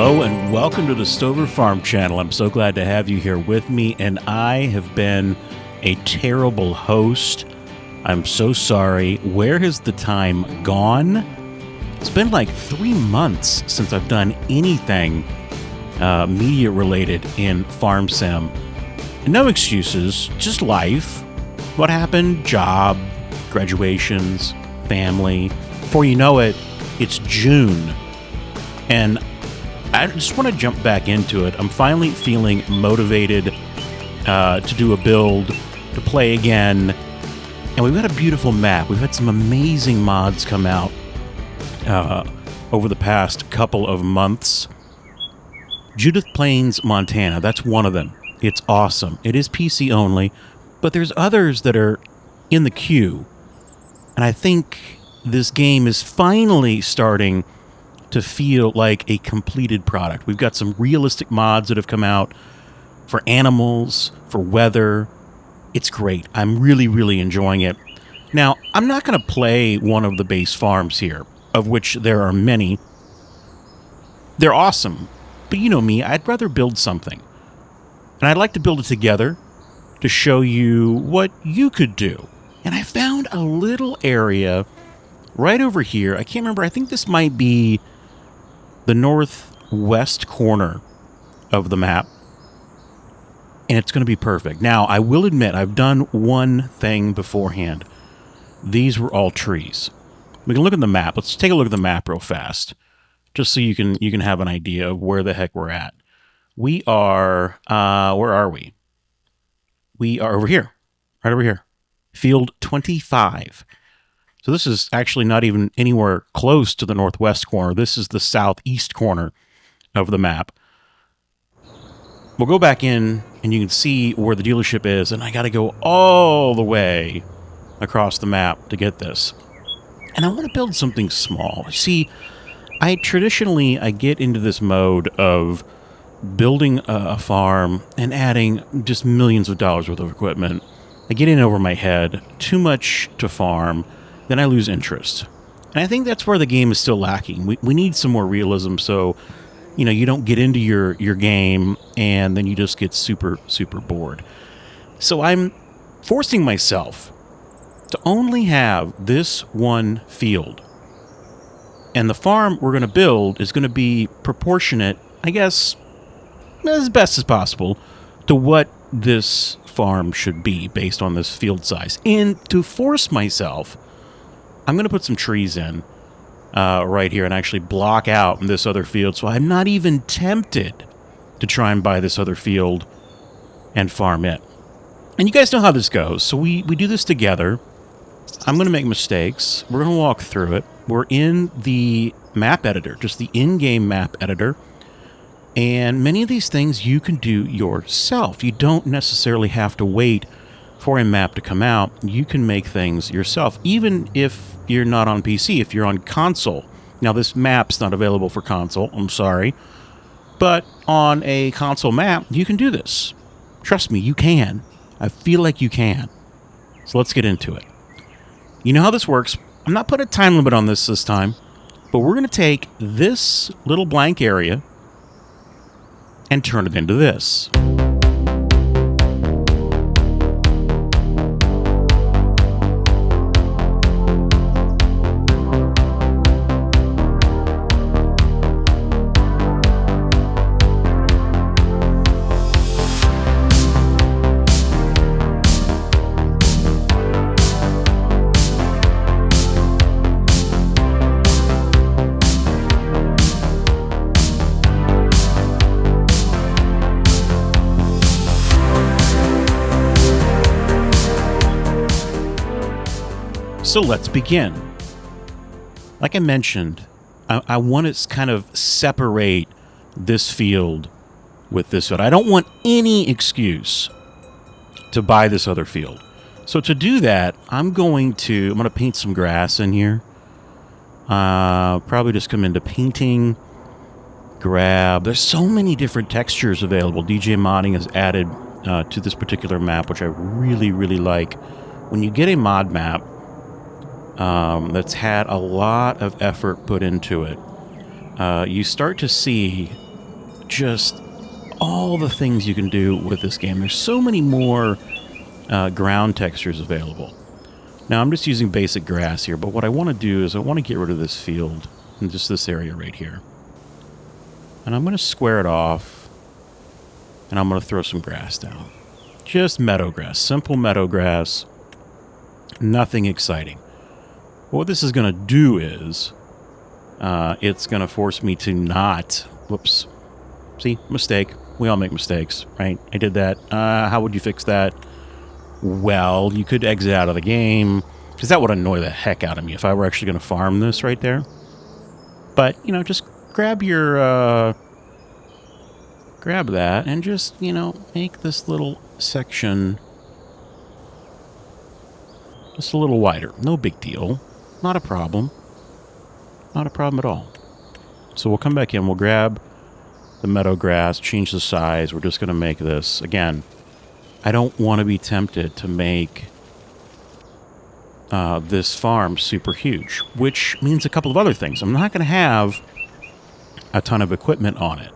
Hello and welcome to the Stover Farm channel. I'm so glad to have you here with me, and I have been a terrible host. I'm so sorry. Where has the time gone? It's been like 3 months since I've done anything media related in Farm Sim. No excuses, just life. What happened? Job, graduations, family. Before you know it, it's June. And I just want to jump back into it. I'm finally feeling motivated to do a build, to play again. And we've got a beautiful map. We've had some amazing mods come out over the past couple of months. Judith Plains, Montana, that's one of them. It's awesome. It is PC only, but there's others that are in the queue. And I think this game is finally starting to feel like a completed product. We've got some realistic mods that have come out for animals, for weather. It's great. I'm really, really enjoying it. Now, I'm not going to play one of the base farms here, of which there are many. They're awesome, but you know me, I'd rather build something. And I'd like to build it together to show you what you could do. And I found a little area right over here. I can't remember. I think this might be the northwest corner of the map, and it's going to be perfect. Now, I will admit, I've done one thing beforehand. These were all trees. We can look at the map. Let's take a look at the map real fast, just so you can have an idea of where the heck we're at. We are, where are we? We are over here, right over here. Field 25. So this is actually not even anywhere close to the northwest corner. This is the southeast corner of the map. We'll go back in, and you can see where the dealership is, and I got to go all the way across the map to get this. And I want to build something small. See, I get into this mode of building a farm and adding just millions of dollars worth of equipment. I get in over my head, too much to farm, then I lose interest. And I think that's where the game is still lacking. We need some more realism, so you don't get into your game and then you just get super, super bored. So I'm forcing myself to only have this one field. And the farm we're going to build is going to be proportionate, I guess, as best as possible, to what this farm should be based on this field size. And to force myself, I'm going to put some trees in right here and actually block out this other field, so I'm not even tempted to try and buy this other field and farm it. And you guys know how this goes, so we do this together. I'm going to make mistakes. We're going to walk through it. We're in the map editor, just the in-game map editor. And many of these things you can do yourself. You don't necessarily have to wait for a map to come out. You can make things yourself, even if you're not on PC, if you're on console. Now, this map's not available for console, I'm sorry. But on a console map, you can do this. Trust me, you can. I feel like you can. So let's get into it. You know how this works. I'm not putting a time limit on this time, but we're going to take this little blank area and turn it into this. So let's begin. Like I mentioned, I want to kind of separate this field with this field. I don't want any excuse to buy this other field. So to do that, I'm going to paint some grass in here. Probably just come into painting, grab. There's so many different textures available. DJ Modding has added to this particular map, which I really, really like. When you get a mod map that's had a lot of effort put into it, you start to see just all the things you can do with this game. There's so many more ground textures available. Now, I'm just using basic grass here, but what I want to do is I want to get rid of this field and just this area right here. And I'm going to square it off, and I'm going to throw some grass down. Just meadow grass, simple meadow grass, nothing exciting. What this is going to do is it's going to force me to not... Whoops. See? Mistake. We all make mistakes, right? I did that. How would you fix that? Well, you could exit out of the game, because that would annoy the heck out of me if I were actually going to farm this right there. But, you know, just grab your... grab that and just, you know, make this little section just a little wider. No big deal. Not a problem. Not a problem at all. So we'll come back in. We'll grab the meadow grass, change the size. We're just going to make this, again, I don't want to be tempted to make this farm super huge, which means a couple of other things. I'm not going to have a ton of equipment on it.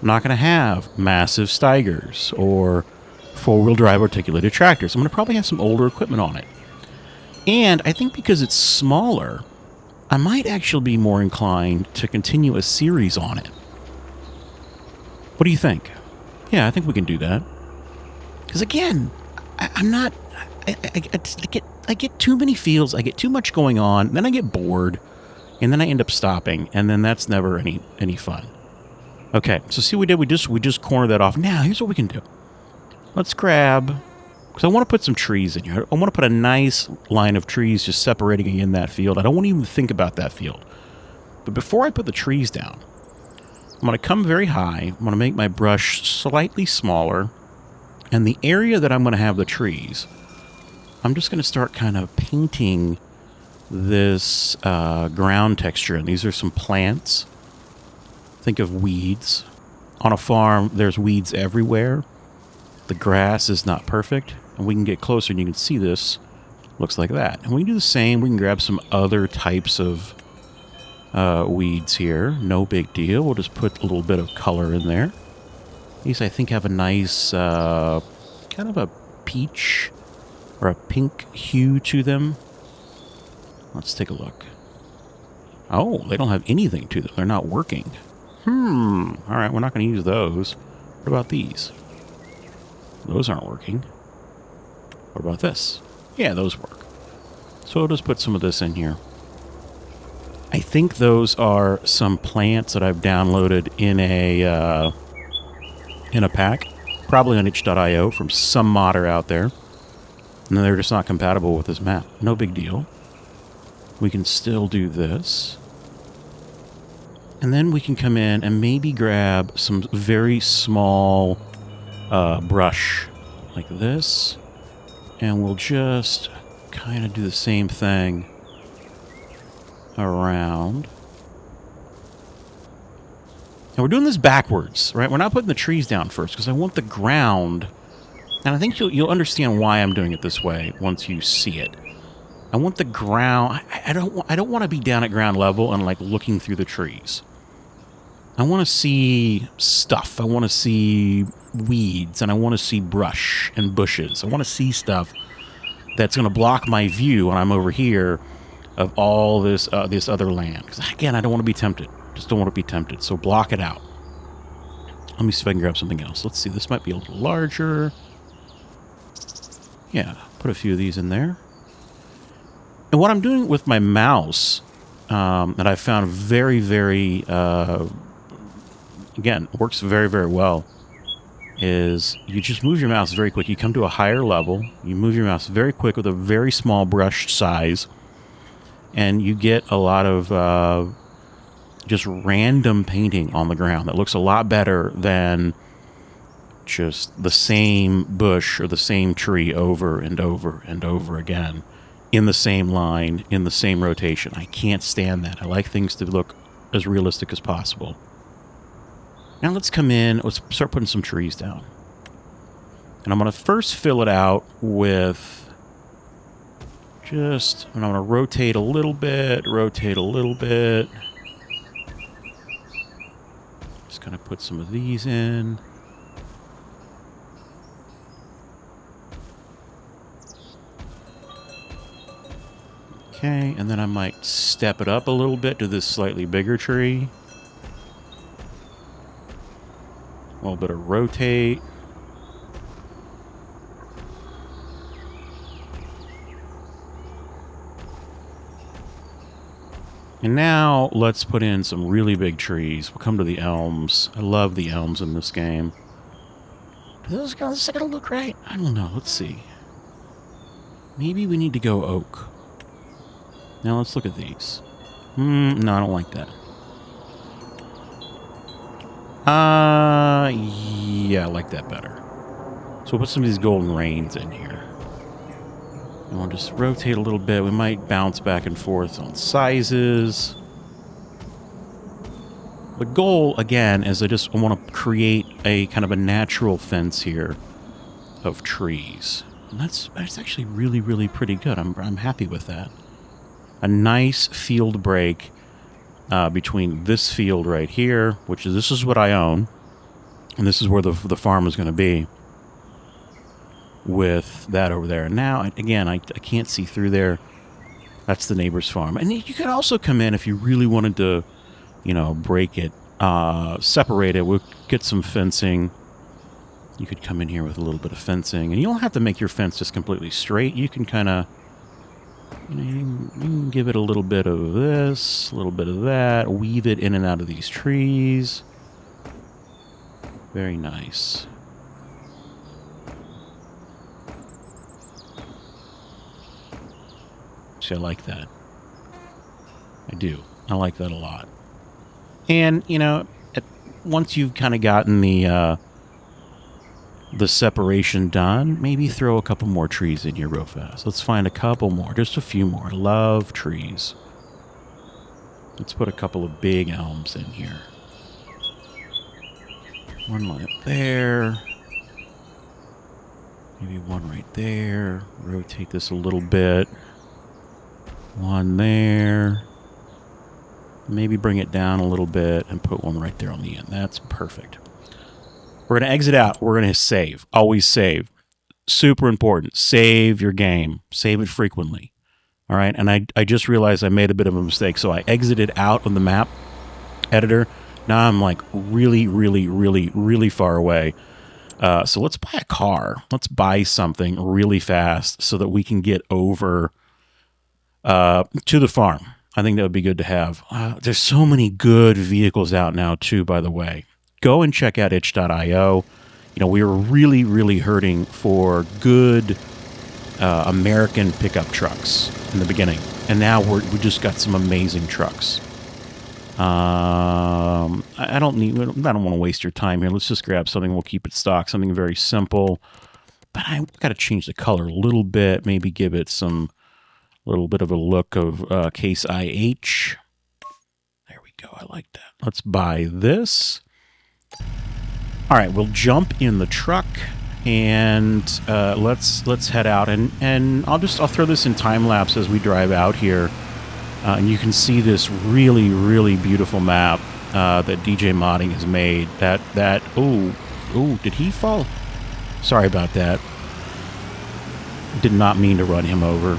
I'm not going to have massive Steigers or four-wheel drive articulated tractors. I'm going to probably have some older equipment on it. And I think because it's smaller, I might actually be more inclined to continue a series on it. What do you think? Yeah, I think we can do that. Because again, I'm not... I get too many fields, I get too much going on, then I get bored, and then I end up stopping, and then that's never any fun. Okay, so see what we did? We just cornered that off. Now, here's what we can do. Let's grab... Because I want to put some trees in here. I want to put a nice line of trees just separating in that field. I don't want to even think about that field. But before I put the trees down, I'm going to come very high. I'm going to make my brush slightly smaller. And the area that I'm going to have the trees, I'm just going to start kind of painting this ground texture. And these are some plants. Think of weeds. On a farm, there's weeds everywhere. The grass is not perfect. And we can get closer and you can see this looks like that. And we can do the same. We can grab some other types of weeds here. No big deal. We'll just put a little bit of color in there. These, I think, have a nice kind of a peach or a pink hue to them. Let's take a look. Oh, they don't have anything to them. They're not working. All right, we're not going to use those. What about these? Those aren't working. What about this? Yeah, those work. So I'll just put some of this in here. I think those are some plants that I've downloaded in a pack, probably on itch.io from some modder out there. And they're just not compatible with this map. No big deal. We can still do this. And then we can come in and maybe grab some very small brush like this. And we'll just kind of do the same thing around. And we're doing this backwards, right? We're not putting the trees down first because I want the ground. And I think you'll understand why I'm doing it this way once you see it. I want the ground. I don't want to be down at ground level and like looking through the trees. I want to see stuff. I want to see weeds, and I want to see brush and bushes. I want to see stuff that's going to block my view when I'm over here of all this other land. Because again, I don't want to be tempted. Just don't want to be tempted. So block it out. Let me see if I can grab something else. Let's see. This might be a little larger. Yeah, put a few of these in there. And what I'm doing with my mouse, that I found very, very, again, works very, very well, is you just move your mouse very quick. You come to a higher level. You move your mouse very quick with a very small brush size. And you get a lot of just random painting on the ground that looks a lot better than just the same bush or the same tree over and over and over again in the same line, in the same rotation. I can't stand that. I like things to look as realistic as possible. Now let's come in, let's start putting some trees down. And I'm going to first fill it out with just, and I'm going to rotate a little bit, Just kind of put some of these in. Okay, and then I might step it up a little bit to this slightly bigger tree. A little bit of rotate. And now let's put in some really big trees. We'll come to the elms. I love the elms in this game. Do those guys gonna look right? I don't know. Let's see. Maybe we need to go oak. Now let's look at these. No, I don't like that. Yeah, I like that better. So we'll put some of these golden rains in here. And we'll just rotate a little bit. We might bounce back and forth on sizes. The goal, again, is I want to create a kind of a natural fence here of trees. And that's actually really, really pretty good. I'm happy with that. A nice field break between this field right here, which is, this is what I own, and this is where the farm is going to be, with that over there. And now, again, I can't see through there. That's the neighbor's farm. And you could also come in if you really wanted to, you know, break it, separate it. We'll get some fencing. You could come in here with a little bit of fencing. And you don't have to make your fence just completely straight. You can kind of, you know, you can give it a little bit of this, a little bit of that, weave it in and out of these trees. Very nice. I like that. I do. I like that a lot. And, you know, once you've kind of gotten the separation done, maybe throw a couple more trees in here real fast. Let's find a couple more, just a few more. Love trees. Let's put a couple of big elms in here. One right there. Maybe one right there. Rotate this a little bit. One there. Maybe bring it down a little bit and put one right there on the end. That's perfect. We're going to exit out. We're going to save. Always save. Super important. Save your game. Save it frequently. All right? And I just realized I made a bit of a mistake. So I exited out of the map editor. Now I'm like really, really, really, really far away. So let's buy a car. Let's buy something really fast so that we can get over to the farm. I think that would be good to have. There's so many good vehicles out now, too, by the way. Go and check out itch.io. You know, we were really, really hurting for good American pickup trucks in the beginning. And now we just got some amazing trucks. I don't want to waste your time here. Let's just grab something. We'll keep it stock. Something very simple. But I got to change the color a little bit. Maybe give it some... little bit of a look of Case IH. There we go. I like that. Let's buy this. All right, we'll jump in the truck and let's head out. And I'll throw this in time lapse as we drive out here, and you can see this really, really beautiful map that DJ Modding has made. Oh, did he fall? Sorry about that. Did not mean to run him over.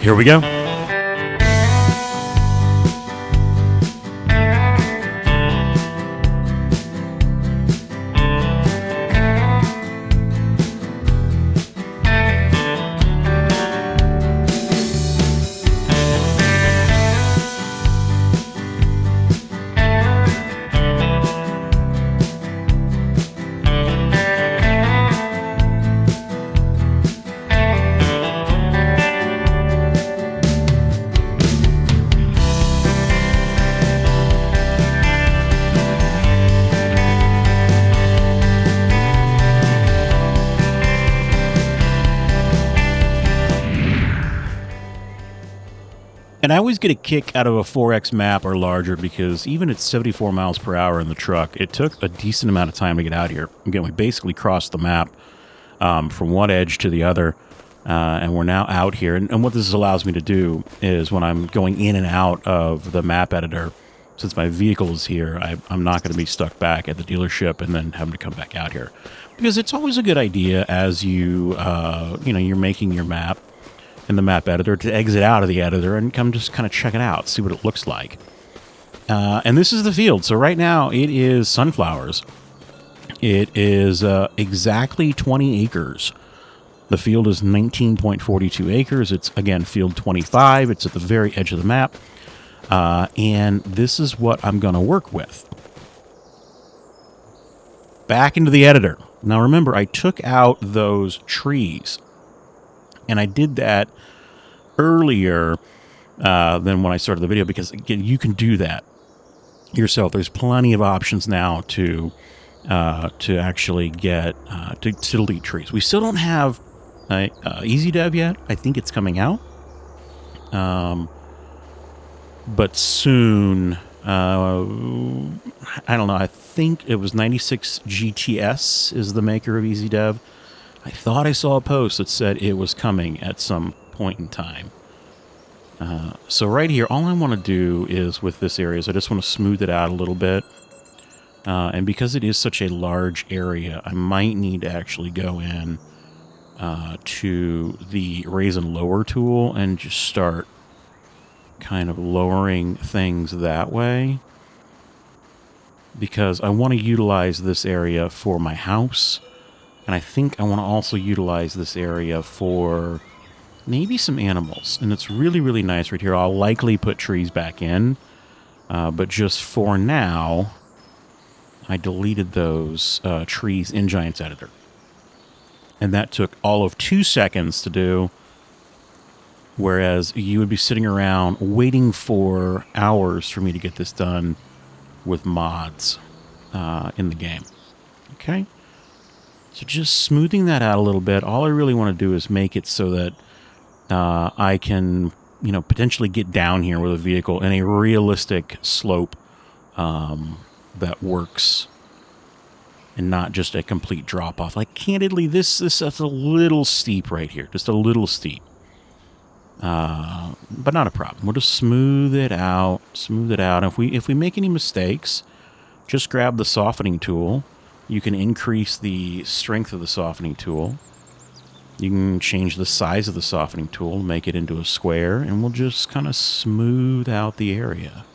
Here we go. And I always get a kick out of a 4X map or larger because even at 74 miles per hour in the truck, it took a decent amount of time to get out here. Again, we basically crossed the map from one edge to the other, and we're now out here. And what this allows me to do is when I'm going in and out of the map editor, since my vehicle is here, I'm not going to be stuck back at the dealership and then having to come back out here. Because it's always a good idea as you, you're making your map in the map editor to exit out of the editor and come just kind of check it out, see what it looks like. And this is the field. So right now it is sunflowers. It is exactly 20 acres. The field is 19.42 acres. It's, again, field 25. It's at the very edge of the map. And this is what I'm going to work with. Back into the editor. Now remember, I took out those trees. And I did that earlier than when I started the video because, again, you can do that yourself. There's plenty of options now to actually get to delete trees. We still don't have EasyDev yet. I think it's coming out. But soon, I don't know, I think it was 96 GTS is the maker of EasyDev. I thought I saw a post that said it was coming at some point in time. So right here, all I want to do is with this area is I just want to smooth it out a little bit. And because it is such a large area, I might need to actually go in to the Raise and Lower tool and just start kind of lowering things that way. Because I want to utilize this area for my house. And I think I want to also utilize this area for maybe some animals. And it's really, really nice right here. I'll likely put trees back in. But just for now, I deleted those trees in Giants Editor. And that took all of 2 seconds to do. Whereas you would be sitting around waiting for hours for me to get this done with mods in the game. Okay? So just smoothing that out a little bit. All I really want to do is make it so that I can, potentially get down here with a vehicle in a realistic slope that works and not just a complete drop-off. Like, candidly, this is a little steep right here. Just a little steep. But not a problem. We'll just smooth it out. Smooth it out. If we make any mistakes, just grab the softening tool. You can increase the strength of the softening tool. You can change the size of the softening tool, make it into a square, and we'll just kind of smooth out the area.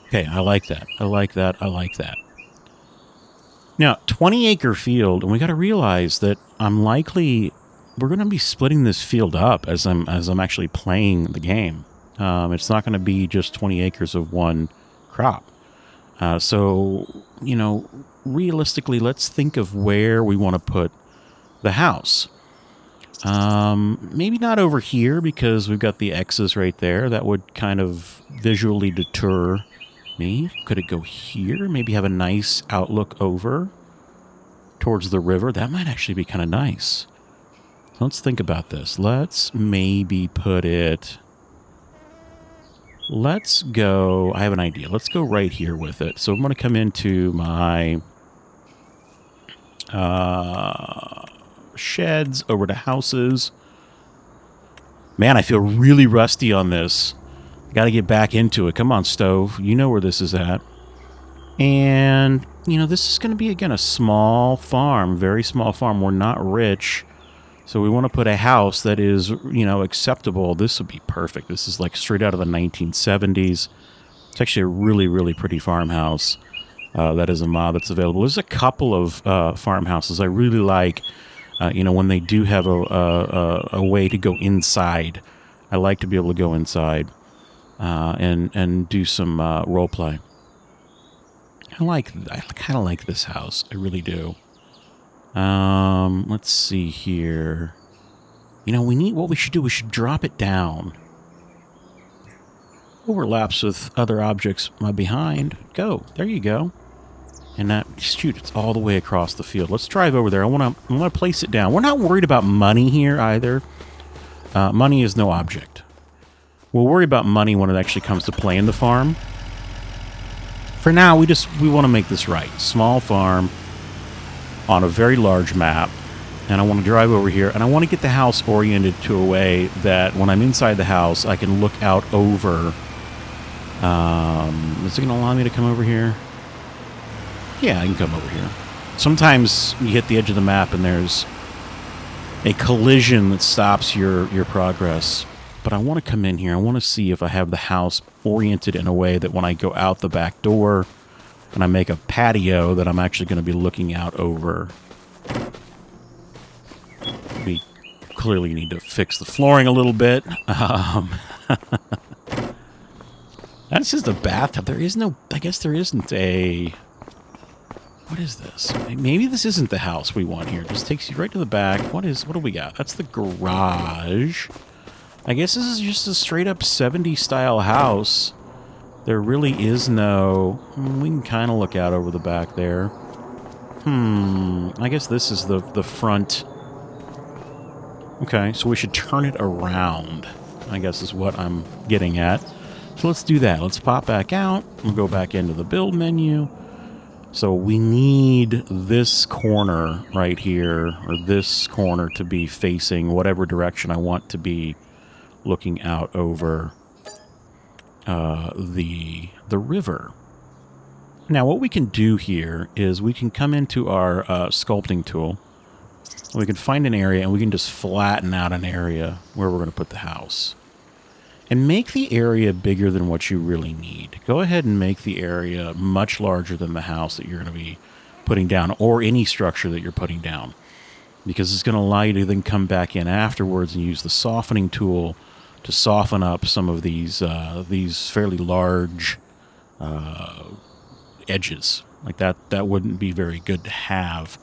Okay, I like that. I like that. I like that. Now, 20-acre field, and we got to realize that we're going to be splitting this field up as I'm actually playing the game. It's not going to be just 20 acres of one crop. So, realistically, let's think of where we want to put the house. Maybe not over here because we've got the X's right there. That would kind of visually deter me. Could it go here? Maybe have a nice outlook over towards the river. That might actually be kind of nice. Let's think about this. Let's maybe put it... Let's go... I have an idea. Let's go right here with it. So I'm going to come into my sheds, over to houses. Man, I feel really rusty on this. Got to get back into it. Come on, Stove. You know where this is at. And, this is going to be, again, a small farm. Very small farm. We're not rich. So we want to put a house that is, acceptable. This would be perfect. This is like straight out of the 1970s. It's actually a really, really pretty farmhouse. That is a mod that's available. There's a couple of farmhouses I really like. When they do have a way to go inside. I like to be able to go inside. And do some role play. I kind of like this house. I really do. Let's see here. What we should do. We should drop it down. Overlaps with other objects behind. Go. There you go. And shoot, it's all the way across the field. Let's drive over there. I want to place it down. We're not worried about money here either. Money is no object. We'll worry about money when it actually comes to play in the farm. For now, we want to make this right. Small farm on a very large map. And I want to drive over here, and I want to get the house oriented to a way that when I'm inside the house, I can look out over. Is it going to allow me to come over here? Yeah, I can come over here. Sometimes you hit the edge of the map, and there's a collision that stops your progress. But I want to come in here. I want to see if I have the house oriented in a way that when I go out the back door and I make a patio, that I'm actually going to be looking out over. We clearly need to fix the flooring a little bit. That's just a bathtub. There is no... I guess there isn't a... What is this? Maybe this isn't the house we want here. It just takes you right to the back. What do we got? That's the garage. I guess this is just a straight-up 70s style house. There really is no... We can kind of look out over the back there. I guess this is the front... Okay, so we should turn it around, I guess is what I'm getting at. So let's do that. Let's pop back out. We'll go back into the build menu. So we need this corner right here, or this corner to be facing whatever direction I want to be looking out over the river. Now what we can do here is we can come into our sculpting tool. We can find an area, and we can just flatten out an area where we're going to put the house. And make the area bigger than what you really need. Go ahead and make the area much larger than the house that you're going to be putting down, or any structure that you're putting down. Because it's going to allow you to then come back in afterwards and use the softening tool to soften up some of these fairly large edges. Like that wouldn't be very good to have.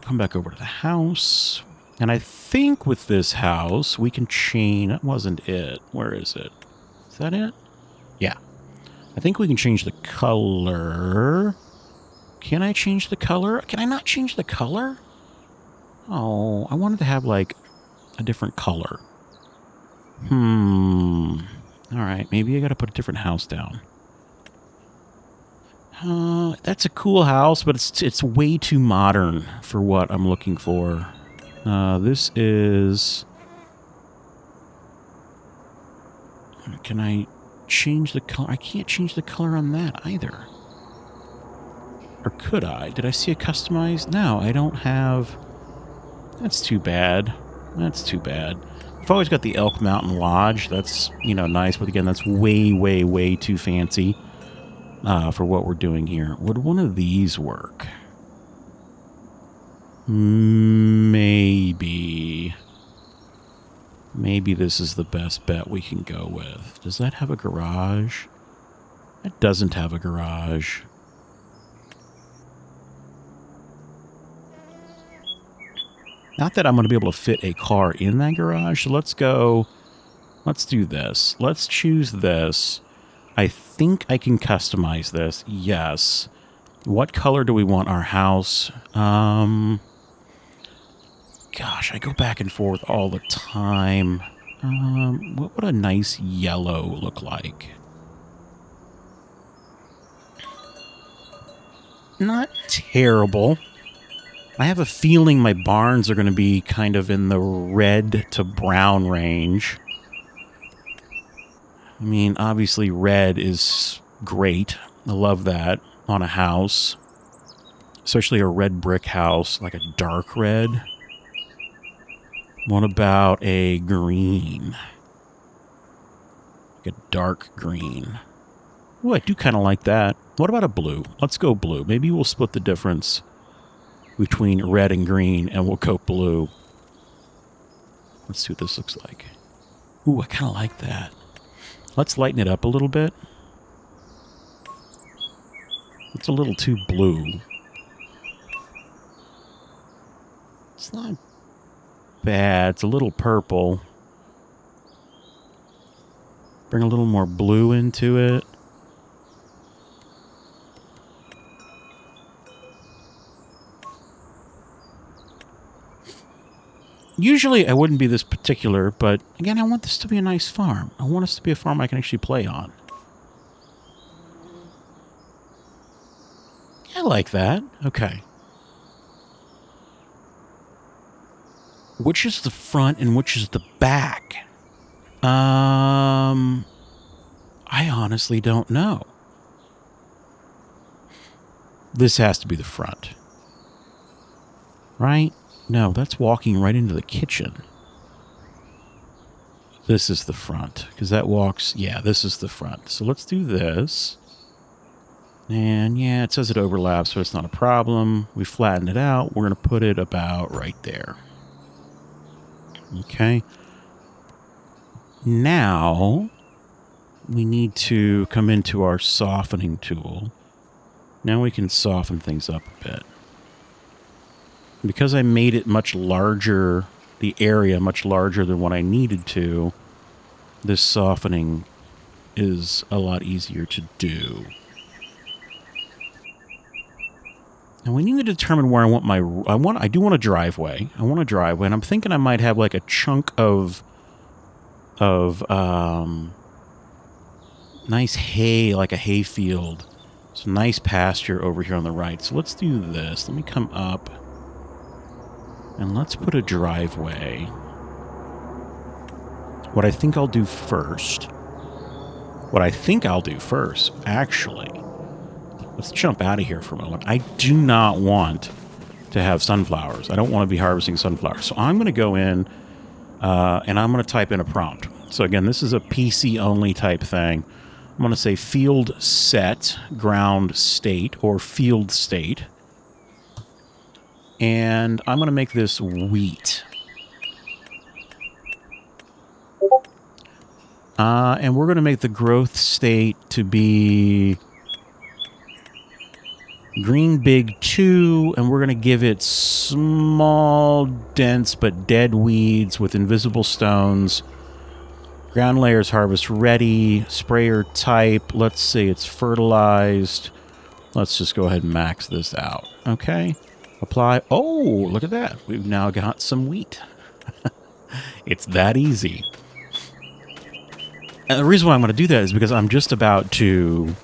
Come back over to the house. And I think with this house, we can chain... That wasn't it. Where is it? Is that it? Yeah. I think we can change the color. Can I change the color? Can I not change the color? Oh, I wanted to have, like, a different color. Alright, maybe I gotta put a different house down. That's a cool house, but it's way too modern for what I'm looking for. This is... Can I change the color? I can't change the color on that either. Or could I? Did I see a customized? No, I don't have... That's too bad. That's too bad. I've always got the Elk Mountain Lodge. That's, you know, nice. But again, that's way, way, way too fancy for what we're doing here. Would one of these work? Maybe. Maybe this is the best bet we can go with. Does that have a garage? It doesn't have a garage. Not that I'm going to be able to fit a car in that garage. So let's go. Let's do this. Let's choose this. I think I can customize this. Yes. What color do we want our house? Gosh, I go back and forth all the time. What would a nice yellow look like? Not terrible. I have a feeling my barns are going to be kind of in the red to brown range. I mean, obviously red is great. I love that on a house. Especially a red brick house, like a dark red. What about a green? Like a dark green. Ooh, I do kind of like that. What about a blue? Let's go blue. Maybe we'll split the difference between red and green, and we'll go blue. Let's see what this looks like. Ooh, I kind of like that. Let's lighten it up a little bit. It's a little too blue. It's not bad. It's a little purple. Bring a little more blue into it. Usually I wouldn't be this particular, but again, I want this to be a nice farm. I want this to be a farm I can actually play on. I like that. Okay. Which is the front and which is the back? I honestly don't know. This has to be the front. Right? No, that's walking right into the kitchen. This is the front. Because that walks... Yeah, this is the front. So let's do this. And yeah, it says it overlaps, but it's not a problem. We flatten it out. We're going to put it about right there. Okay. Now, we need to come into our softening tool. Now we can soften things up a bit. Because I made it much larger, the area much larger than what I needed to, this softening is a lot easier to do. And we need to determine where I want my... I do want a driveway. I want a driveway, and I'm thinking I might have like a chunk of nice hay, like a hay field. Some nice pasture over here on the right. So let's do this. Let me come up, and let's put a driveway. What I think I'll do first, actually, let's jump out of here for a moment. I do not want to have sunflowers. I don't want to be harvesting sunflowers. So I'm going to go in and I'm going to type in a prompt. So again, this is a PC-only type thing. I'm going to say field set ground state or field state. And I'm going to make this wheat. And we're going to make the growth state to be green big 2, and we're going to give it small, dense, but dead weeds with invisible stones. Ground layers harvest ready. Sprayer type, let's say it's fertilized. Let's just go ahead and max this out. Okay. Apply. Oh, look at that. We've now got some wheat. It's that easy. And the reason why I'm going to do that is because I'm just about to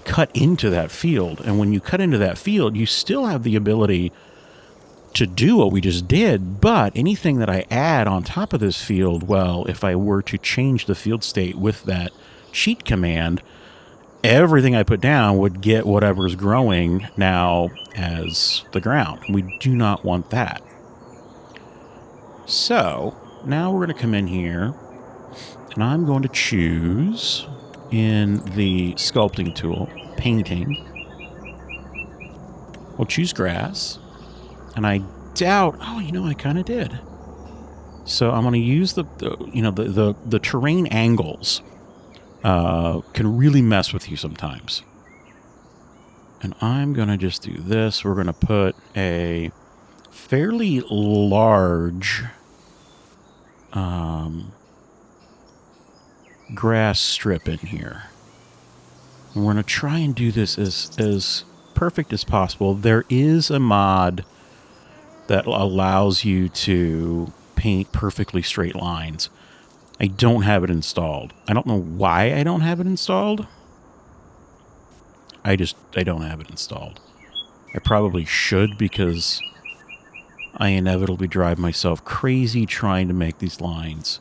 cut into that field. And when you cut into that field, you still have the ability to do what we just did. But anything that I add on top of this field, well, if I were to change the field state with that cheat command, everything I put down would get whatever's growing now as the ground. We do not want that. So now we're going to come in here. And I'm going to choose in the sculpting tool, painting. We'll choose grass. And I doubt, oh, you know, I kind of did. So I'm going to use the terrain angles can really mess with you sometimes. And I'm going to just do this. We're going to put a fairly large grass strip in here. And we're going to try and do this as perfect as possible. There is a mod that allows you to paint perfectly straight lines. I don't have it installed. I don't know why I don't have it installed. I don't have it installed. I probably should, because I inevitably drive myself crazy trying to make these lines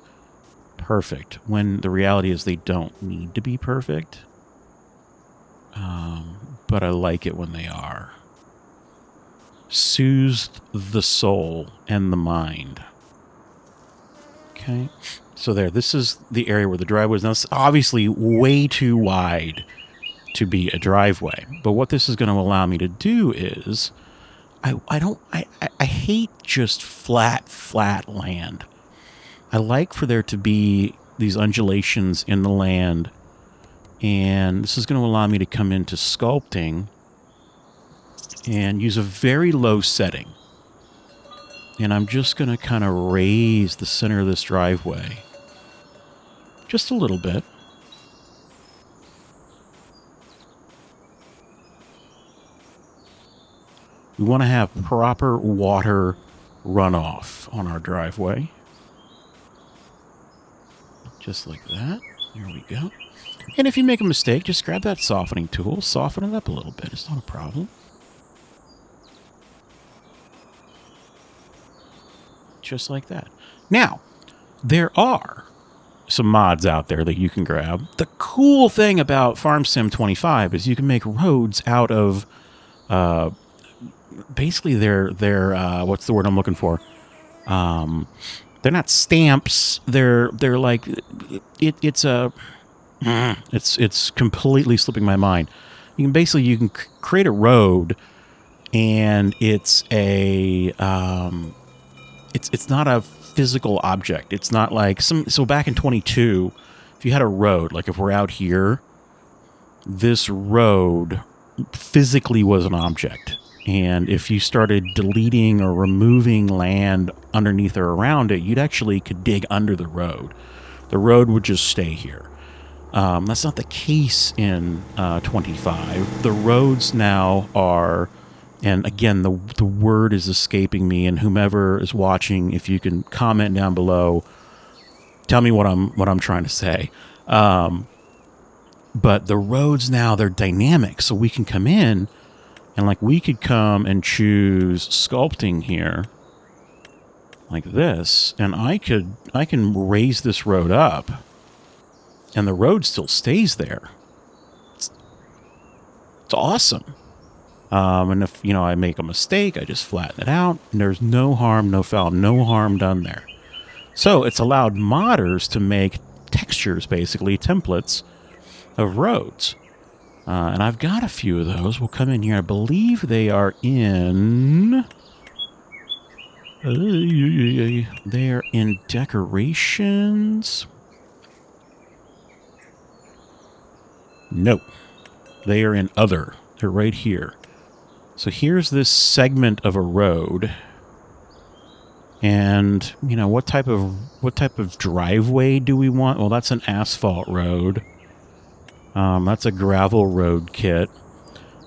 perfect, when the reality is they don't need to be perfect. But I like it when they are. Soothed the soul and the mind. Okay, so there, this is the area where the driveway is. Now, it's obviously way too wide to be a driveway, but what this is going to allow me to do is, I hate just flat land. I like for there to be these undulations in the land, and this is going to allow me to come into sculpting and use a very low setting. And I'm just going to kind of raise the center of this driveway just a little bit. We want to have proper water runoff on our driveway. Just like that. There we go. And if you make a mistake, just grab that softening tool, soften it up a little bit. It's not a problem. Just like that. Now, there are some mods out there that you can grab. The cool thing about FarmSim25 is you can make roads out of basically they're what's the word I'm looking for? They're not stamps. They're like it's completely slipping my mind. You can create a road, and it's a it's not a physical object. It's not like so back in 22, if you had a road, like if we're out here, this road physically was an object. And if you started deleting or removing land underneath or around it, you'd actually could dig under the road. The road would just stay here. That's not the case in 25. The roads now are, and again, the word is escaping me, and whomever is watching, if you can comment down below, tell me what I'm trying to say. But the roads now, they're dynamic, so we can come in, and like we could come and choose sculpting here, like this, and I can raise this road up, and the road still stays there. It's awesome. And if, I make a mistake, I just flatten it out, and there's no harm, no foul, no harm done there. So it's allowed modders to make textures, basically, templates of roads. And I've got a few of those. We'll come in here. I believe they are in... they're in decorations. No. They are in other. They're right here. So here's this segment of a road. And, what type of driveway do we want? Well, that's an asphalt road. That's a gravel road kit.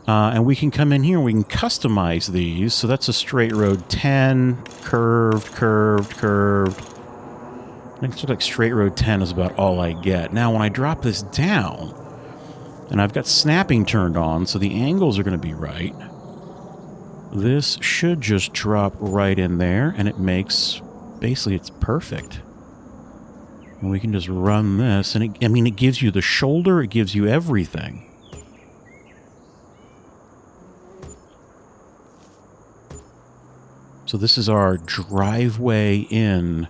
And we can come in here and we can customize these. So that's a straight road 10, curved, curved, curved. I think it's like straight road 10 is about all I get. Now, when I drop this down, and I've got snapping turned on, so the angles are going to be right, this should just drop right in there, and it makes, basically, it's perfect. And we can just run this, and it gives you the shoulder, it gives you everything. So this is our driveway in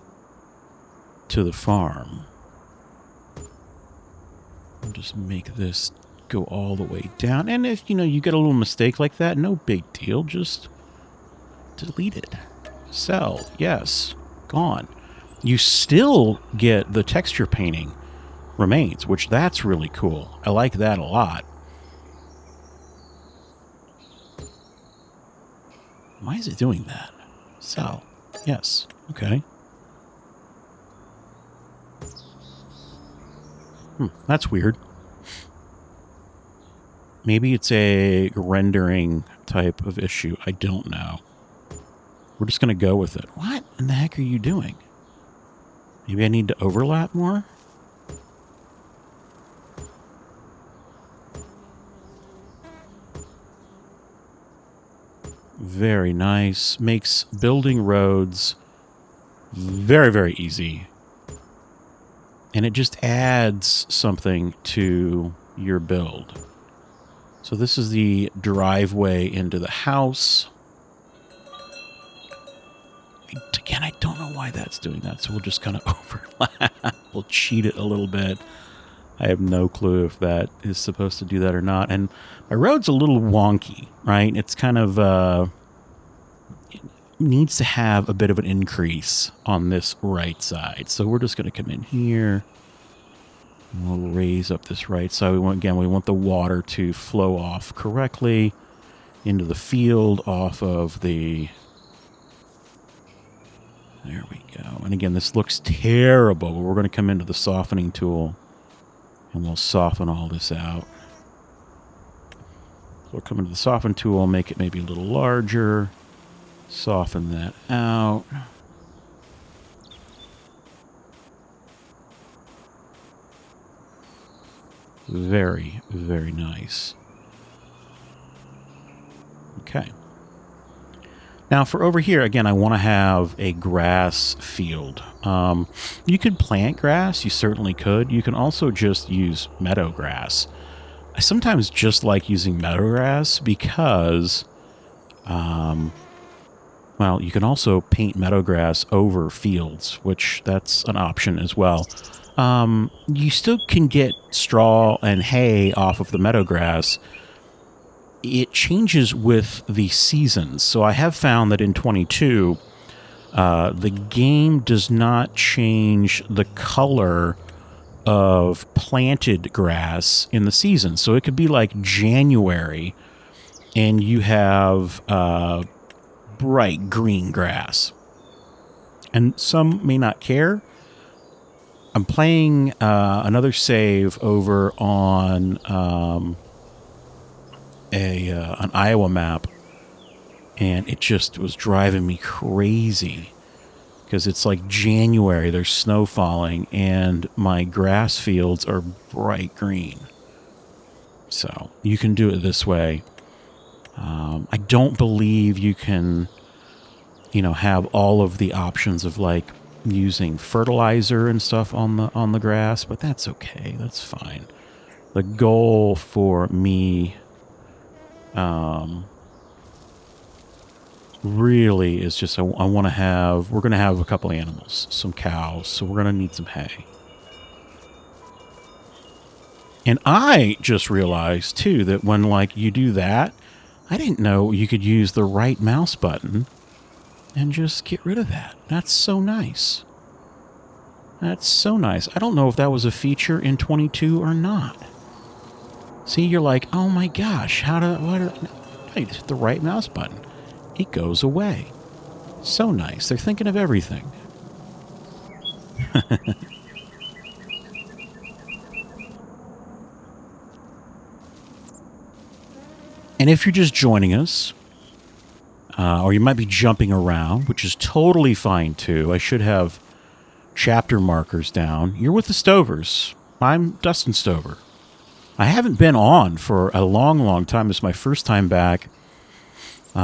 to the farm. I'll just make this go all the way down. And if, you get a little mistake like that, no big deal. Just delete it. Sell. Yes. Gone. You still get the texture painting remains, which that's really cool. I like that a lot. Why is it doing that? Sell. Yes. Okay. That's weird. Maybe it's a rendering type of issue. I don't know. We're just going to go with it. What in the heck are you doing? Maybe I need to overlap more? Very nice. Makes building roads very, very easy. And it just adds something to your build. So this is the driveway into the house. Again, I don't know why that's doing that, so we'll just kind of overlap. We'll cheat it a little bit. I have no clue if that is supposed to do that or not. And my road's a little wonky, right? It's kind of... it needs to have a bit of an increase on this right side. So we're just going to come in here. We'll raise up this right side. We want the water to flow off correctly into the field off of the... There we go. And again, this looks terrible, but we're going to come into the softening tool and we'll soften all this out. We'll come into the soften tool, make it maybe a little larger, soften that out. Very, very nice. Okay. Now for over here, again, I want to have a grass field. You could plant grass, you certainly could. You can also just use meadow grass. I sometimes just like using meadow grass because, well, you can also paint meadow grass over fields, which that's an option as well. You still can get straw and hay off of the meadow grass. It changes with the seasons. So I have found that in 22, the game does not change the color of planted grass in the season. So it could be like January and you have bright green grass. And some may not care. I'm playing another save over on an Iowa map, and it just was driving me crazy because it's like January, there's snow falling, and my grass fields are bright green. So you can do it this way. I don't believe you can, have all of the options of like using fertilizer and stuff on the grass, but that's okay. That's fine. The goal for me really is just I want to have, we're going to have a couple animals, some cows, so we're going to need some hay. And I just realized too that when like you do that, I didn't know you could use the right mouse button and just get rid of that. That's so nice. That's so nice. I don't know if that was a feature in 22 or not. See, you're like, oh my gosh, hit the right mouse button. It goes away. So nice. They're thinking of everything. And if you're just joining us, or you might be jumping around, which is totally fine too. I should have chapter markers down. You're with the Stovers. I'm Dustin Stover. I haven't been on for a long, long time. It's my first time back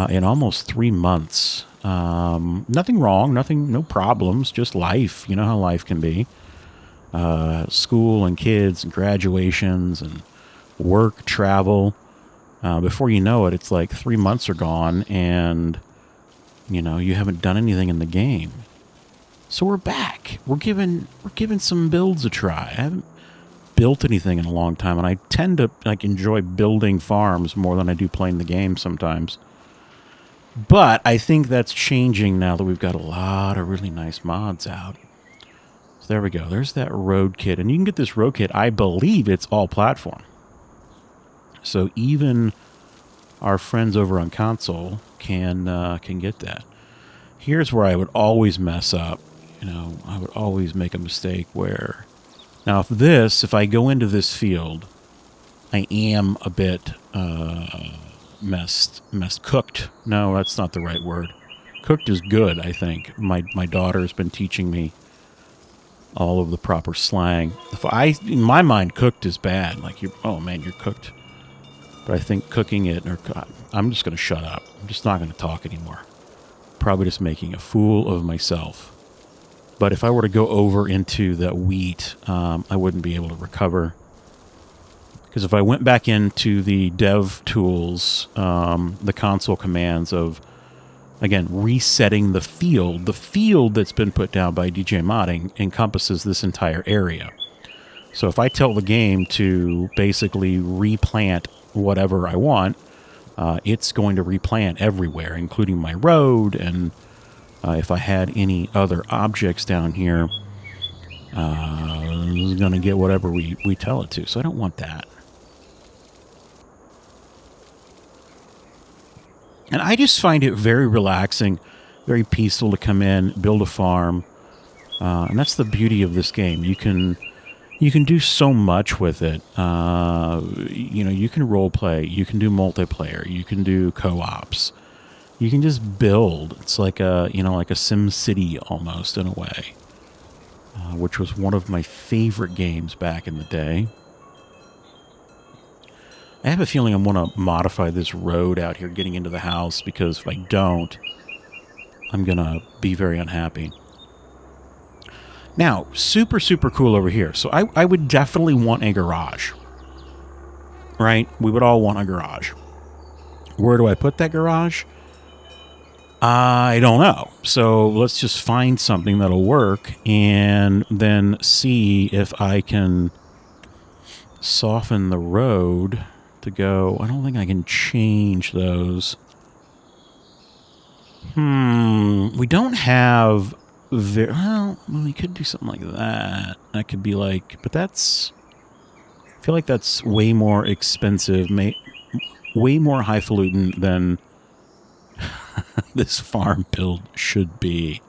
in almost 3 months. Nothing wrong, no problems, just life. You know how life can be. School and kids and graduations and work, travel. Before you know it, it's like 3 months are gone and, you haven't done anything in the game. So we're back. We're giving some builds a try. I haven't built anything in a long time, and I tend to enjoy building farms more than I do playing the game sometimes. But I think that's changing now that we've got a lot of really nice mods out. So there we go. There's that road kit, and you can get this road kit. I believe it's all platform. So even our friends over on console can get that. Here's where I would always mess up. I would always make a mistake where... Now, if I go into this field, I am a bit cooked. No, that's not the right word. Cooked is good, I think. My daughter has been teaching me all of the proper slang. In my mind, cooked is bad. Like, you're cooked. But I think cooking it, I'm just going to shut up. I'm just not going to talk anymore. Probably just making a fool of myself. But if I were to go over into that wheat, I wouldn't be able to recover. Because if I went back into the dev tools, the console commands of, again, resetting the field that's been put down by DJ Modding encompasses this entire area. So if I tell the game to basically replant whatever I want, it's going to replant everywhere, including my road, and if I had any other objects down here, it's going to get whatever we tell it to. So I don't want that. And I just find it very relaxing, very peaceful to come in, build a farm. And that's the beauty of this game. You can do so much with it. You can role play, you can do multiplayer, you can do co-ops. You can just build. It's like a Sim City almost in a way, which was one of my favorite games back in the day. I have a feeling I'm going to modify this road out here getting into the house, because if I don't, I'm going to be very unhappy. Now, super, super cool over here. So I would definitely want a garage. Right? We would all want a garage. Where do I put that garage? I don't know. So let's just find something that'll work and then see if I can soften the road to go. I don't think I can change those. We don't have well, we could do something like that. That could be like, but that's, I feel like that's way more expensive, way more highfalutin than this farm build should be.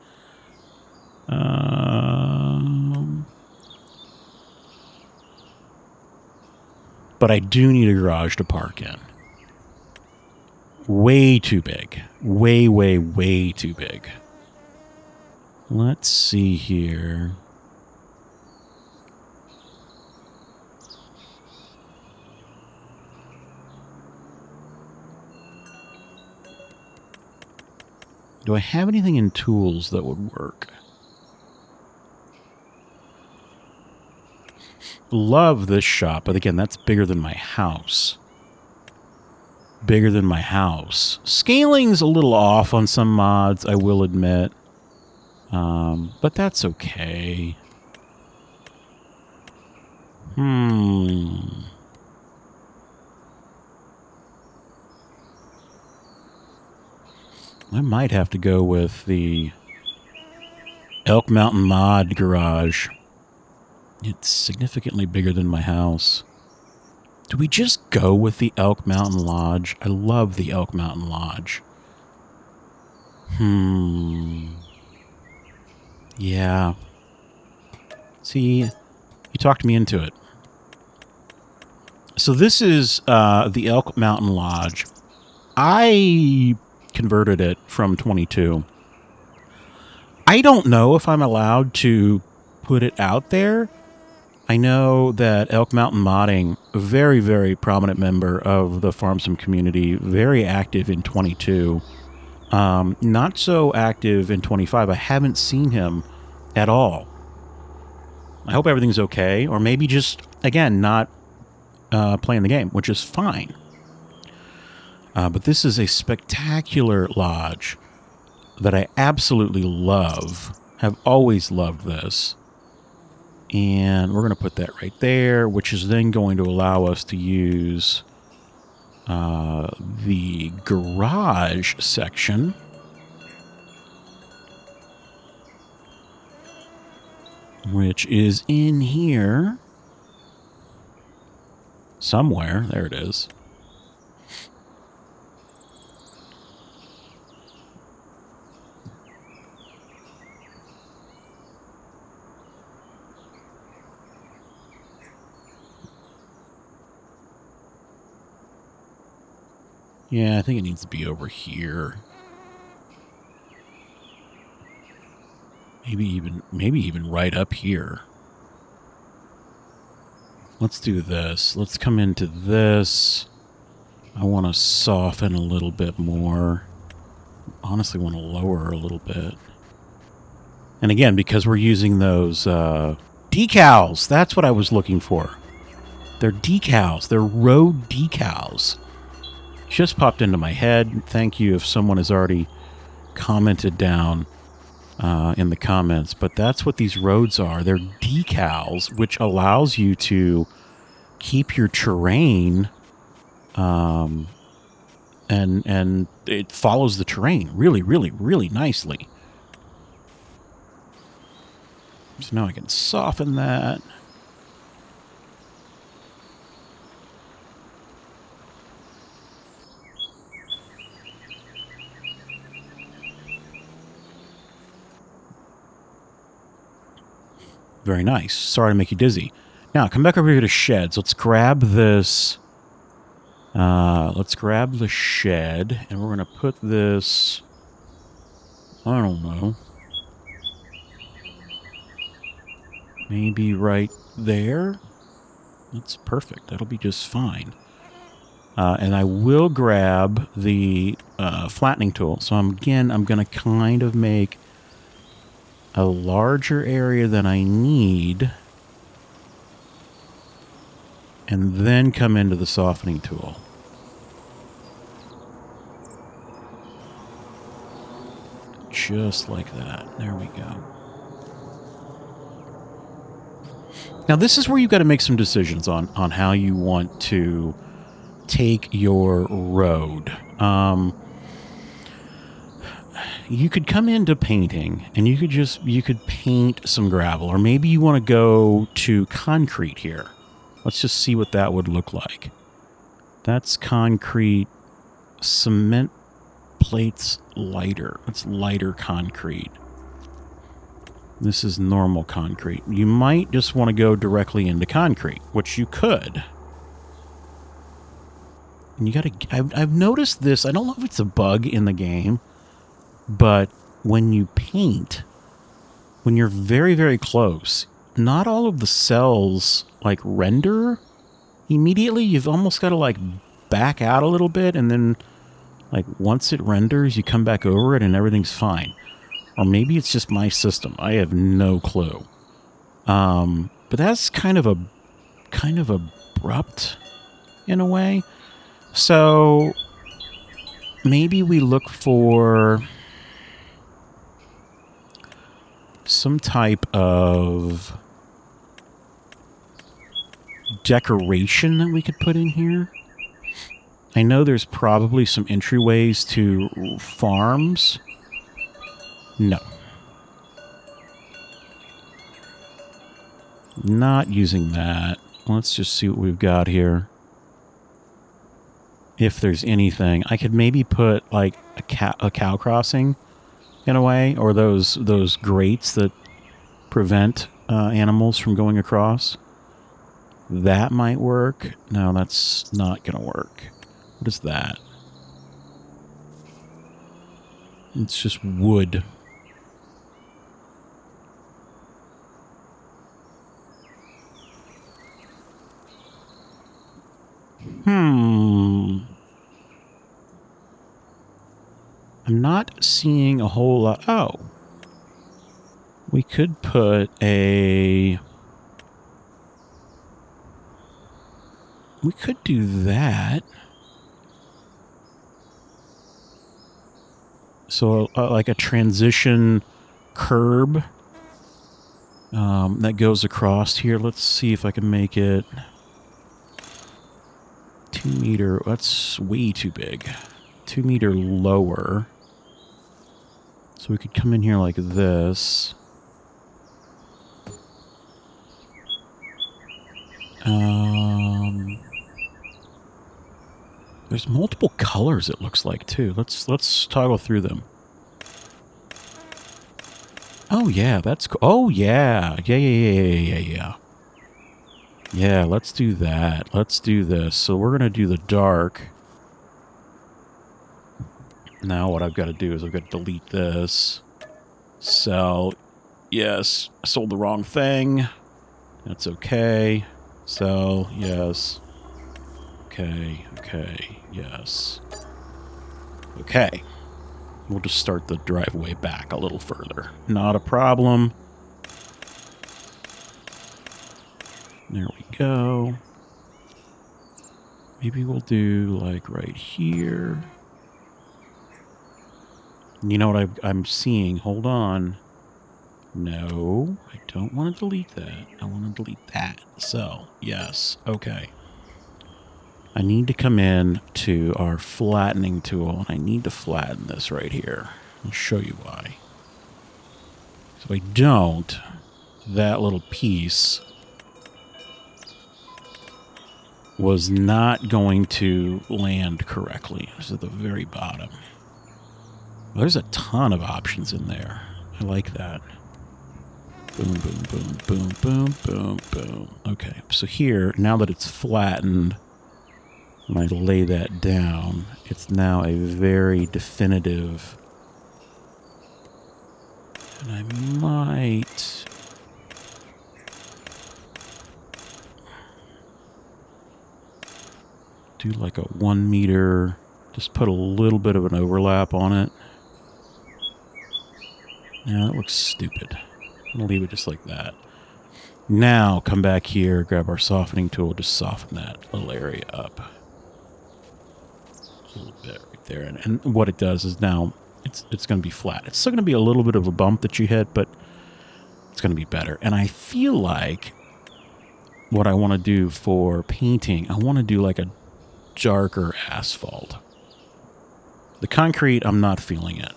But I do need a garage to park in. Way too big. Way, way, way too big. Let's see here. Do I have anything in tools that would work? Love this shop, but again, that's bigger than my house. Bigger than my house. Scaling's a little off on some mods, I will admit. But that's okay. I might have to go with the Elk Mountain Mod garage. It's significantly bigger than my house. Do we just go with the Elk Mountain Lodge? I love the Elk Mountain Lodge. Yeah. See, you talked me into it. So this is the Elk Mountain Lodge. I converted it from 22. I don't know if I'm allowed to put it out there. I know that Elk Mountain Modding, a very, very prominent member of the Farm Sim community, very active in 22. Not so active in 25. I haven't seen him at all. I hope everything's okay, or maybe just, again, not playing the game, which is fine. But this is a spectacular lodge that I absolutely love. Have always loved this. And we're going to put that right there, which is then going to allow us to use the garage section. Which is in here. Somewhere. There it is. Yeah, I think it needs to be over here. Maybe even right up here. Let's do this. Let's come into this. I want to soften a little bit more. Honestly, want to lower a little bit. And again, because we're using those decals, that's what I was looking for. They're decals. They're road decals. Just popped into my head. Thank you if someone has already commented down in the comments. But that's what these roads are. They're decals, which allows you to keep your terrain, and it follows the terrain really, really, really nicely. So now I can soften that. Very nice. Sorry to make you dizzy. Now, come back over here to sheds. Let's grab this. Let's grab the shed, and we're going to put this, I don't know, maybe right there. That's perfect. That'll be just fine. And I will grab the flattening tool. So I'm going to kind of make a larger area than I need, and then come into the softening tool. Just like that. There we go. Now this is where you've got to make some decisions on how you want to take your road. You could come into painting and you could paint some gravel, or maybe you want to go to concrete here. Let's just see what that would look like. That's concrete. Cement plates lighter. That's lighter concrete. This is normal concrete. You might just want to go directly into concrete, which you could. And you gotta... I've noticed this. I don't know if it's a bug in the game, but when you paint, when you're very, very close, not all of the cells, like, render immediately. You've almost got to, like, back out a little bit, and then, like, once it renders, you come back over it and everything's fine. Or maybe it's just my system. I have no clue. But that's kind of abrupt in a way. So maybe we look for some type of decoration that we could put in here. I know there's probably some entryways to farms. No. Not using that. Let's just see what we've got here. If there's anything. I could maybe put, like, a cow crossing in a way, or those grates that prevent animals from going across. That might work. No, that's not going to work. What is that? It's just wood. I'm not seeing a whole lot. Oh. We could put a... We could do that. So, like a transition curb that goes across here. Let's see if I can make it 2 meter. That's way too big. 2 meter lower. So we could come in here like this. There's multiple colors, it looks like, too. Let's toggle through them. Oh, yeah, that's cool. Oh, yeah. Yeah. Yeah, let's do that. Let's do this. So we're going to do the dark. Now what I've got to do is I've got to delete this. Sell. Yes, I sold the wrong thing. That's okay. Sell. Yes. Okay. Yes. Okay. We'll just start the driveway back a little further. Not a problem. There we go. Maybe we'll do, like, right here. You know what I'm seeing? Hold on. No, I don't want to delete that. I want to delete that. So, yes. Okay. I need to come in to our flattening tool, and I need to flatten this right here. I'll show you why. So if I don't, that little piece was not going to land correctly. It's at the very bottom. Well, there's a ton of options in there. I like that. Boom, boom, boom, boom, boom, boom, boom. Okay, so here, now that it's flattened, when I lay that down, it's now a very definitive... And I might... do like a 1 meter, just put a little bit of an overlap on it. Yeah, that looks stupid. I'm going to leave it just like that. Now, come back here, grab our softening tool, just soften that little area up. A little bit right there. And what it does is now it's going to be flat. It's still going to be a little bit of a bump that you hit, but it's going to be better. And I feel like what I want to do for painting, I want to do like a darker asphalt. The concrete, I'm not feeling it.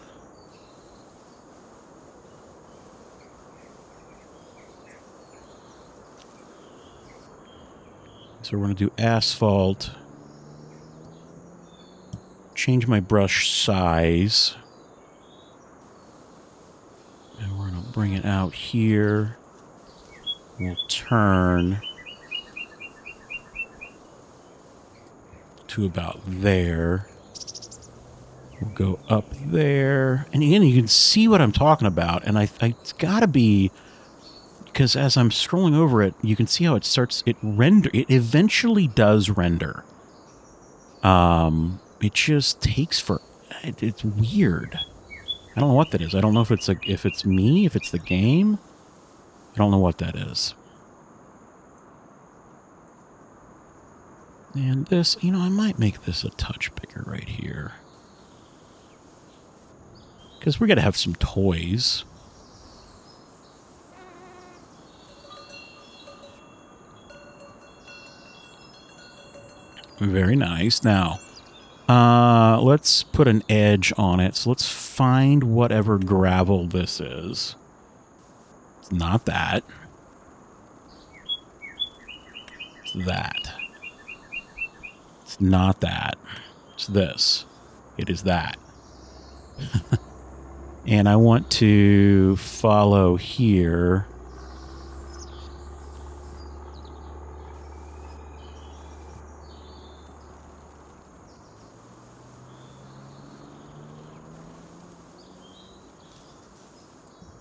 So we're going to do asphalt. Change my brush size. And we're going to bring it out here. We'll turn to about there. We'll go up there. And again, you can see what I'm talking about. And it's got to be... Because as I'm scrolling over it, you can see how it starts, it eventually does render. It just takes it's weird. I don't know what that is. I don't know if it's me, if it's the game. I don't know what that is. And this, you know, I might make this a touch bigger right here. Because we're going to have some toys. Very nice. Now, let's put an edge on it. So let's find whatever gravel this is. It's not that. It's that. It's not that. It's this. It is that. And I want to follow here.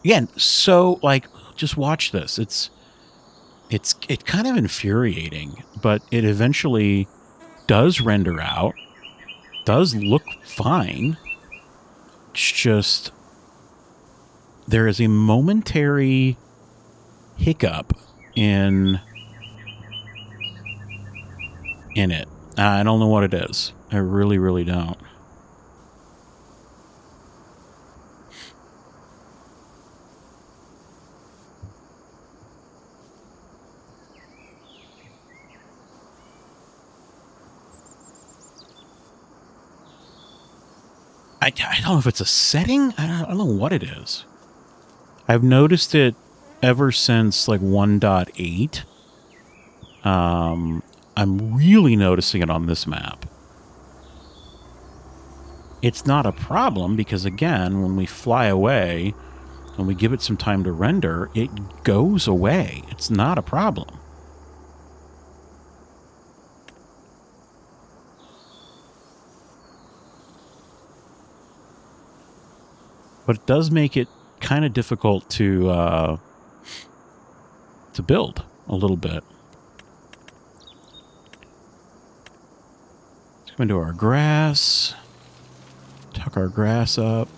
Again, so, like, just watch this. It's kind of infuriating, but it eventually does render out, does look fine. It's just, there is a momentary hiccup in it. I don't know what it is. I really, really don't. I don't know if it's a setting. I don't know what it is. I've noticed it ever since like 1.8. I'm really noticing it on this map. It's not a problem because, again, when we fly away and we give it some time to render, it goes away. It's not a problem. But it does make it kind of difficult to build a little bit. Let's come into our grass. Tuck our grass up.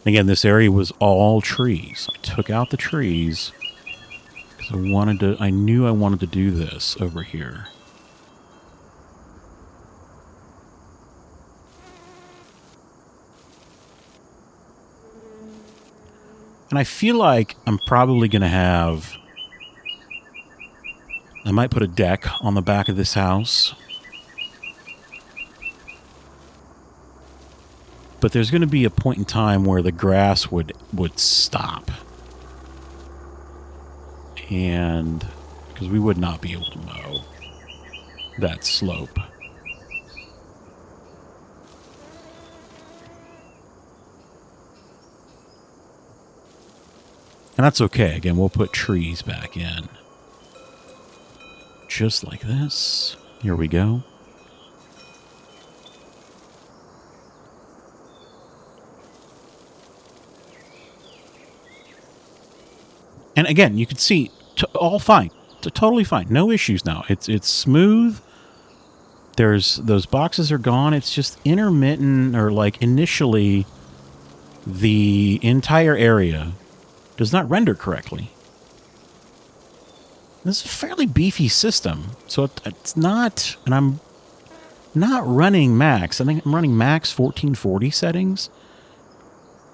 Again, this area was all trees. I took out the trees because I knew I wanted to do this over here. And I feel like I'm probably going to have... I might put a deck on the back of this house. But there's going to be a point in time where the grass would stop. And because we would not be able to mow that slope. And that's okay. Again, we'll put trees back in. Just like this. Here we go. And again, you can see all fine. Totally fine. No issues now. It's smooth. There's those boxes are gone. It's just intermittent, or like initially the entire area does not render correctly. This is a fairly beefy system, so it's not, and I'm not running max. I think I'm running max 1440 settings.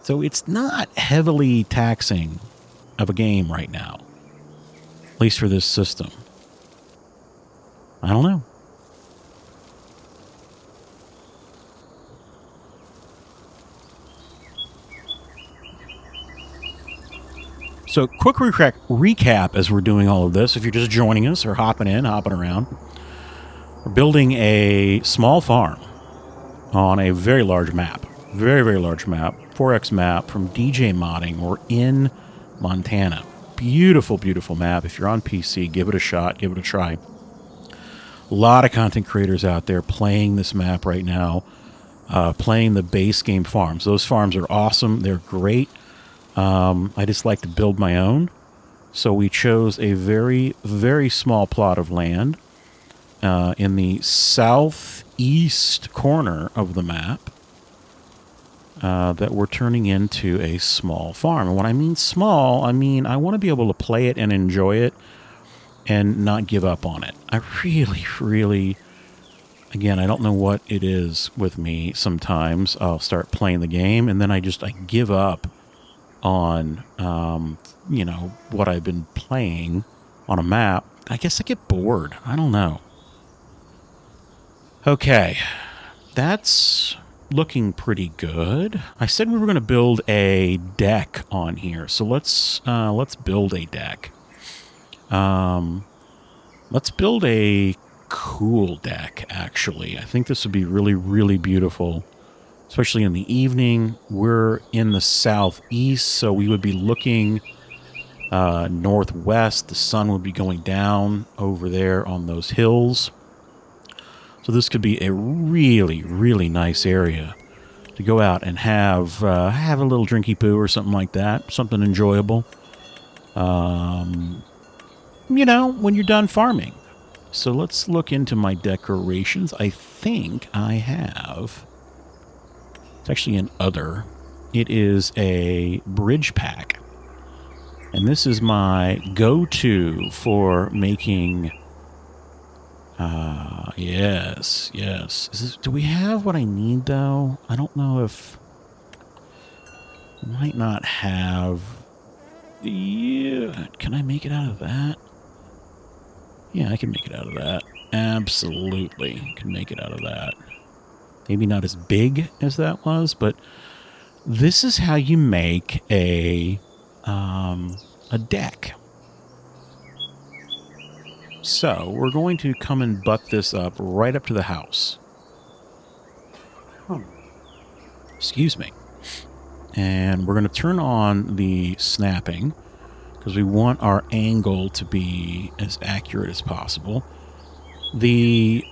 So it's not heavily taxing of a game right now. At least for this system. I don't know. So quick recap as we're doing all of this. If you're just joining us or hopping in, hopping around. We're building a small farm on a very large map. Very, very large map. 4X map from DJ Modding. We're in Montana. Beautiful, beautiful map. If you're on PC, give it a shot. Give it a try. A lot of content creators out there playing this map right now. Playing the base game farms. Those farms are awesome. They're great. I just like to build my own. So we chose a very, very small plot of land in the southeast corner of the map that we're turning into a small farm. And when I mean small, I mean I want to be able to play it and enjoy it and not give up on it. I really, really, again, I don't know what it is with me. Sometimes I'll start playing the game and then I give up on, you know, what I've been playing on a map. I guess I get bored. I don't know. Okay, that's looking pretty good. I said we were going to build a deck on here, so let's build a deck. Let's build a cool deck, actually. I think this would be really, really beautiful, especially in the evening. We're in the southeast, so we would be looking northwest. The sun would be going down over there on those hills. So this could be a really, really nice area to go out and have a little drinky poo or something like that. Something enjoyable. You know, when you're done farming. So let's look into my decorations. I think I have... It's actually an other. It is a bridge pack. And this is my go-to for making... yes, yes. Do we have what I need, though? I don't know if... Might not have... Yeah, can I make it out of that? Yeah, I can make it out of that. Absolutely can make it out of that. Maybe not as big as that was, but this is how you make a deck. So we're going to come and butt this up right up to the house. Excuse me. And we're going to turn on the snapping because we want our angle to be as accurate as possible. The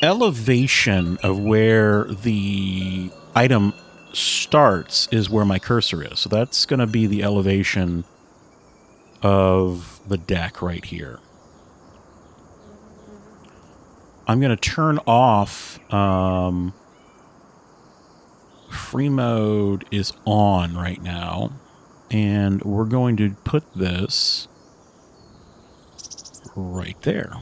elevation of where the item starts is where my cursor is. So that's going to be the elevation of the deck right here. I'm going to turn off... free mode is on right now. And we're going to put this right there.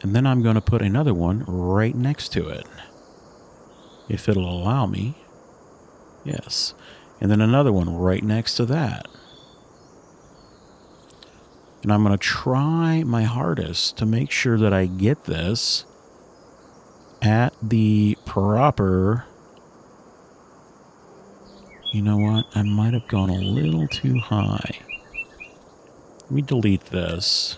And then I'm going to put another one right next to it. If it'll allow me. Yes. And then another one right next to that. And I'm going to try my hardest to make sure that I get this at the proper... You know what? I might have gone a little too high. Let me delete this.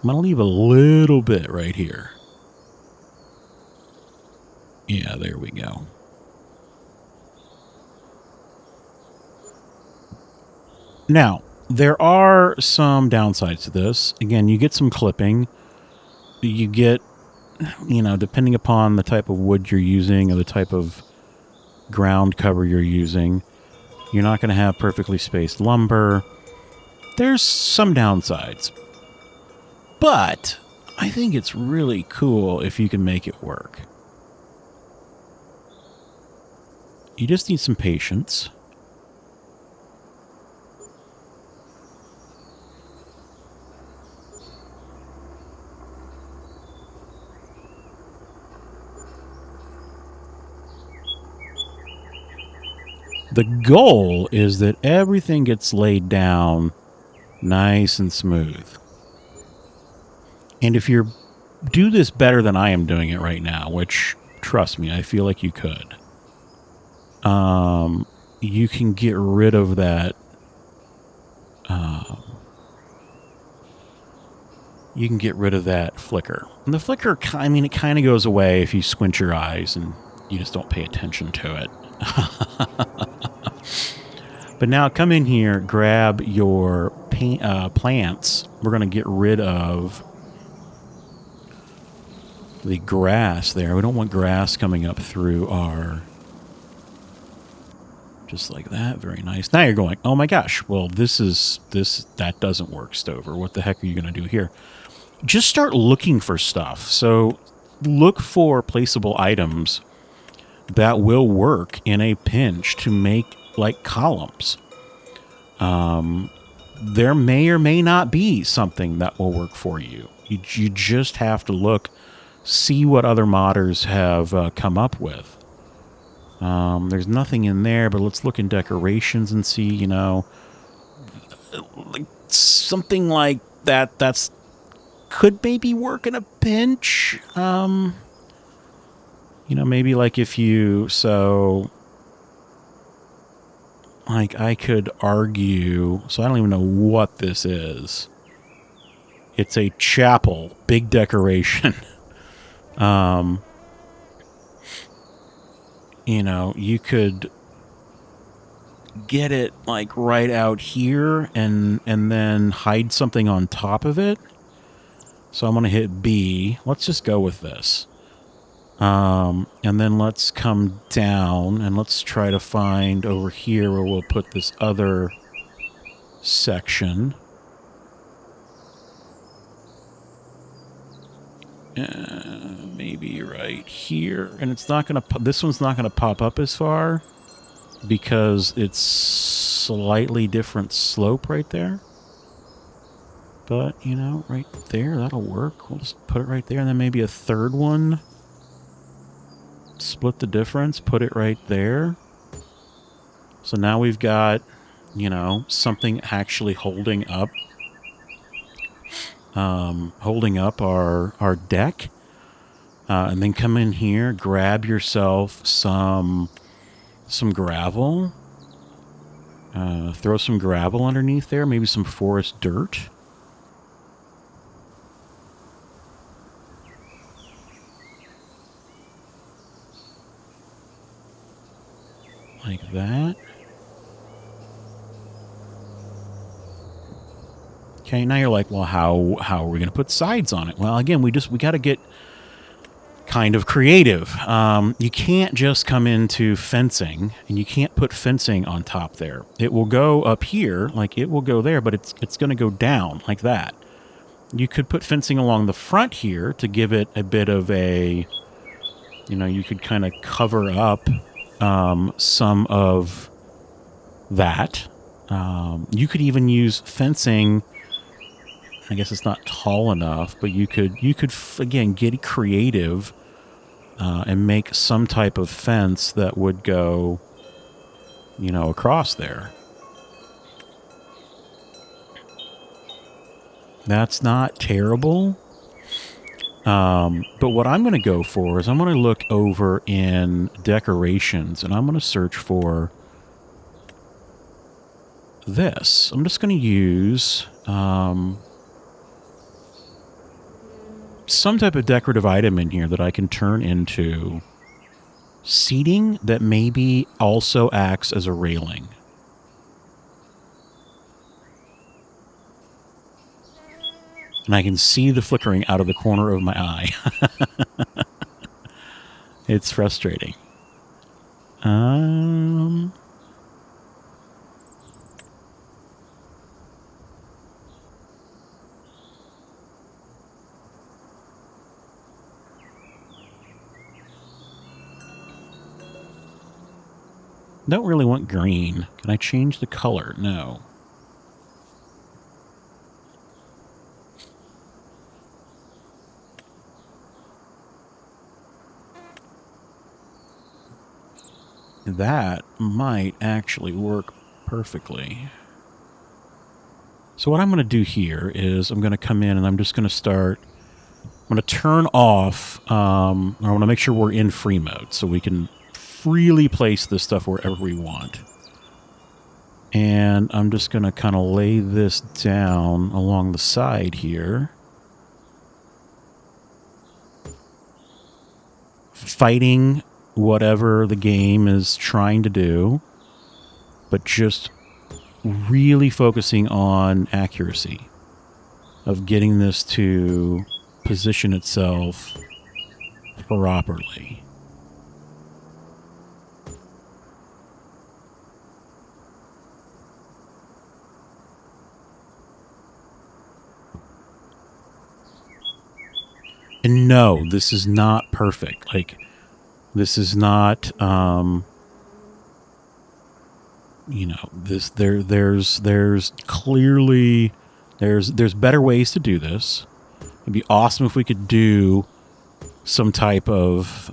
I'm going to leave a little bit right here. Yeah, there we go. Now, there are some downsides to this. Again, you get some clipping. You get, you know, depending upon the type of wood you're using or the type of ground cover you're using, you're not going to have perfectly spaced lumber. There's some downsides. But I think it's really cool if you can make it work. You just need some patience. The goal is that everything gets laid down nice and smooth. And if you do this better than I am doing it right now, which, trust me, I feel like you could, you can get rid of that. You can get rid of that flicker. And the flicker, I mean, it kind of goes away if you squint your eyes and you just don't pay attention to it. But now come in here, grab your plants. We're going to get rid of the grass there. We don't want grass coming up through our... Just like that. Very nice. Now you're going, oh my gosh, well, that doesn't work, Stover. What the heck are you going to do here? Just start looking for stuff. So look for placeable items that will work in a pinch to make like columns. There may or may not be something that will work for you. You just have to look, see what other modders have come up with. There's nothing in there, but let's look in decorations and see, you know, like something like that. That's could maybe work in a pinch. You know, maybe like if you, so like I could argue, so I don't even know what this is. It's a chapel, big decoration. You know, you could get it like right out here and then hide something on top of it. So I'm going to hit B. Let's just go with this. And then let's come down and let's try to find over here where we'll put this other section. Maybe right here. And it's not going to, this one's not going to pop up as far because it's slightly different slope right there. But, you know, right there, that'll work. We'll just put it right there. And then maybe a third one. Split the difference, put it right there. So now we've got, you know, something actually holding up our deck. And then come in here, grab yourself some gravel. Throw some gravel underneath there, maybe some forest dirt. Like that. Okay, now you're like, well, how are we going to put sides on it? Well, again, we got to get kind of creative. You can't just come into fencing, and you can't put fencing on top there. It will go up here, like it will go there, but it's going to go down like that. You could put fencing along the front here to give it a bit of a, you know, you could kind of cover up some of that. You could even use fencing. I guess it's not tall enough, but you could again get creative and make some type of fence that would go, you know, across there. That's not terrible. But what I'm going to go for is I'm going to look over in decorations and I'm going to search for this. I'm just going to use some type of decorative item in here that I can turn into seating that maybe also acts as a railing. And I can see the flickering out of the corner of my eye. It's frustrating. Don't really want green. Can I change the color? No. That might actually work perfectly. So what I'm going to do here is I'm going to come in and I'm just going to start... I'm going to turn off... I want to make sure we're in free mode so we can freely place this stuff wherever we want. And I'm just going to kind of lay this down along the side here. Fighting whatever the game is trying to do, but just really focusing on accuracy of getting this to position itself properly. And no, this is not perfect. Like, this is not, you know, this, there's clearly, there's better ways to do this. It'd be awesome if we could do some type of,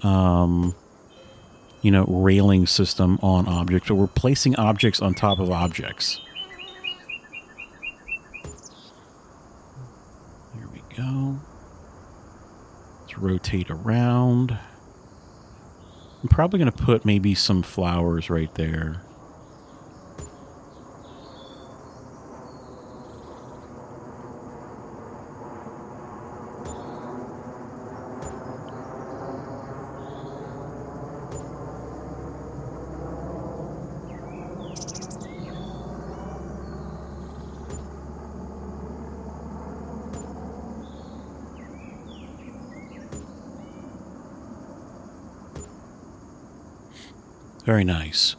you know, railing system on objects, or we're placing objects on top of objects. Here we go. Let's rotate around. I'm probably going to put maybe some flowers right there. Very nice.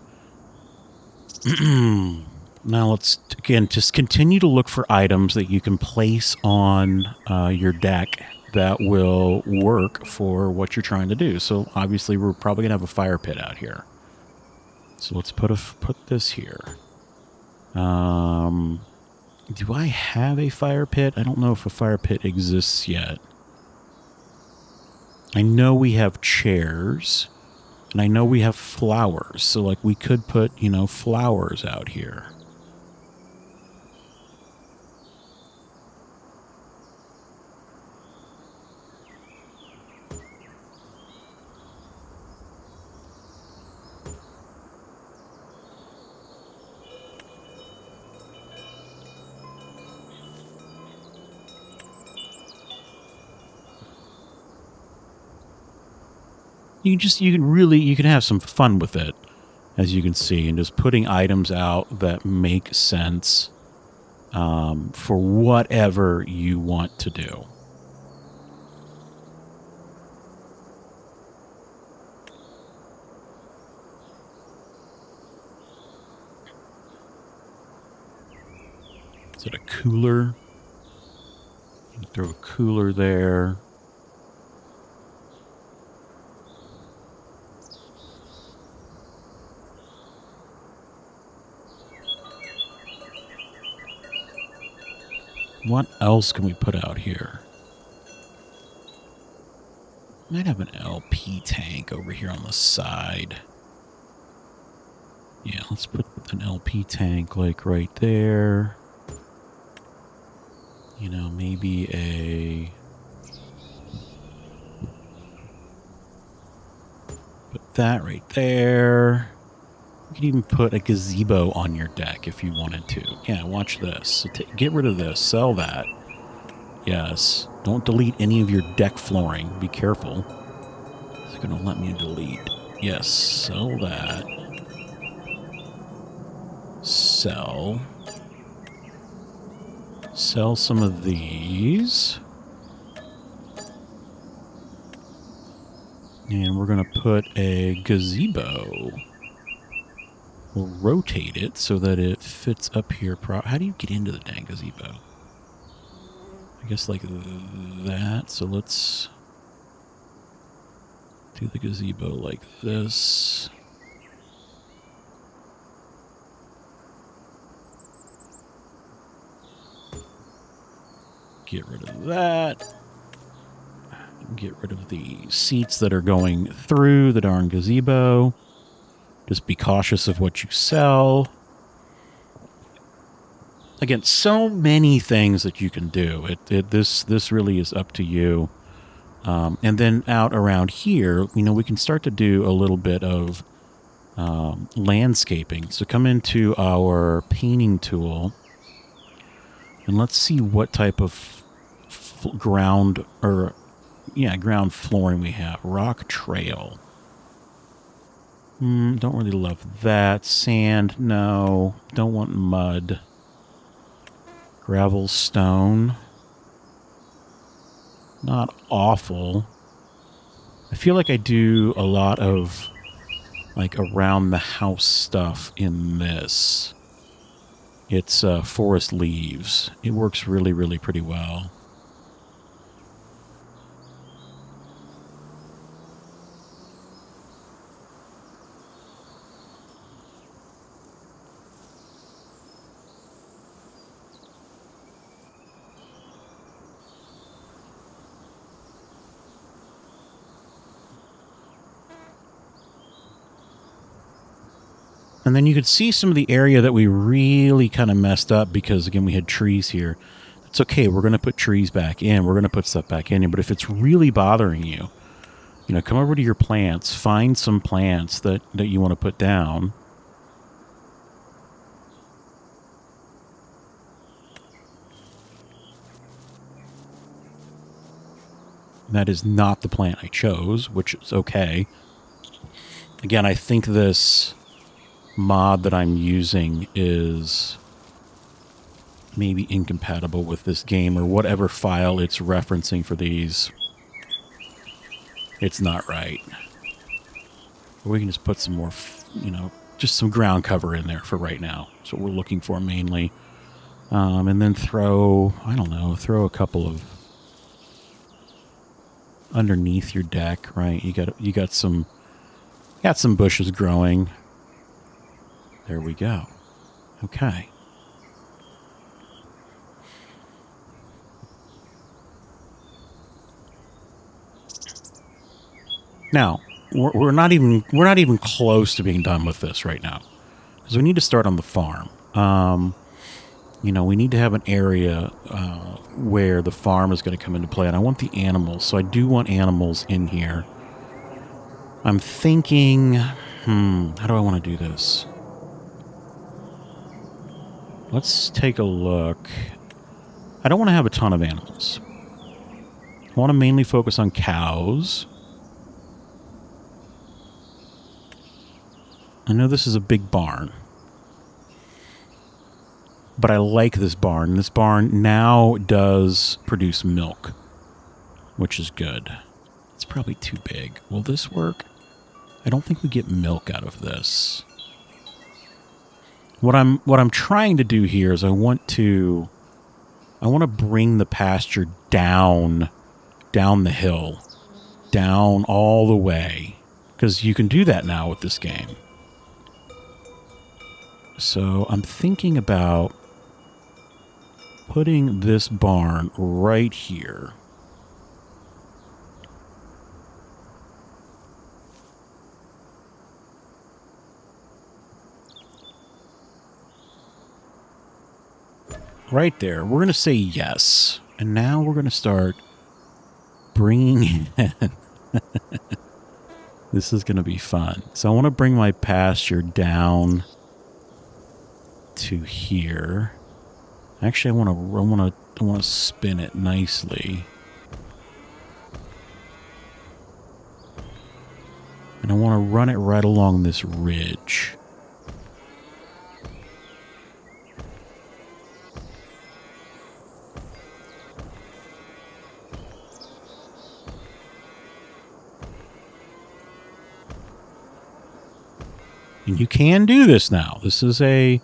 Now let's, again, just continue to look for items that you can place on your deck that will work for what you're trying to do. So obviously we're probably going to have a fire pit out here. So let's put this here. Do I have a fire pit? I don't know if a fire pit exists yet. I know we have chairs. And I know we have flowers, so like we could put, you know, flowers out here. You can have some fun with it, as you can see, and just putting items out that make sense for whatever you want to do. Is it a cooler? You can throw a cooler there. What else can we put out here? Might have an LP tank over here on the side. Yeah, let's put an LP tank like right there. You know, maybe put that right there. You could even put a gazebo on your deck if you wanted to. Yeah, watch this. So get rid of this. Sell that. Yes. Don't delete any of your deck flooring. Be careful. It's going to let me delete. Yes, sell that. Sell. Sell some of these. And we're going to put a gazebo. We'll rotate it so that it fits up here. How do you get into the dang gazebo? I guess like that. So let's do the gazebo like this. Get rid of that. Get rid of the seats that are going through the darn gazebo. Just be cautious of what you sell. Again, so many things that you can do. This really is up to you. And then out around here, you know, we can start to do a little bit of landscaping. So come into our painting tool, and let's see what type of ground flooring we have. Rock trail. Don't really love that. Sand, no. Don't want mud. Gravel, stone. Not awful. I feel like I do a lot of like around the house stuff in this. It's forest leaves. It works really, really pretty well. And then you could see some of the area that we really kind of messed up because, again, we had trees here. It's okay. We're going to put trees back in. We're going to put stuff back in. But if it's really bothering you, you know, come over to your plants. Find some plants that you want to put down. That is not the plant I chose, which is okay. Again, I think this mod that I'm using is maybe incompatible with this game or whatever file it's referencing for these. It's not right. We can just put some more, you know, just some ground cover in there for right now. That's what we're looking for mainly. And then throw, I don't know, throw a couple of underneath your deck, right? You got some bushes growing. There we go. Okay. Now, we're not even close to being done with this right now, because we need to start on the farm. You know, we need to have an area where the farm is going to come into play, and I want the animals. So I do want animals in here. I'm thinking, how do I want to do this? Let's take a look. I don't want to have a ton of animals. I want to mainly focus on cows. I know this is a big barn, but I like this barn. This barn now does produce milk, which is good. It's probably too big. Will this work? I don't think we get milk out of this. What I'm trying to do here is I want to bring the pasture down the hill, down all the way, because you can do that now with this game. So I'm thinking about putting this barn right here. Right there. We're going to say yes. And now we're going to start bringing in... This is going to be fun. So I want to bring my pasture down to here. Actually, I want to spin it nicely. And I want to run it right along this ridge. And you can do this now. This is a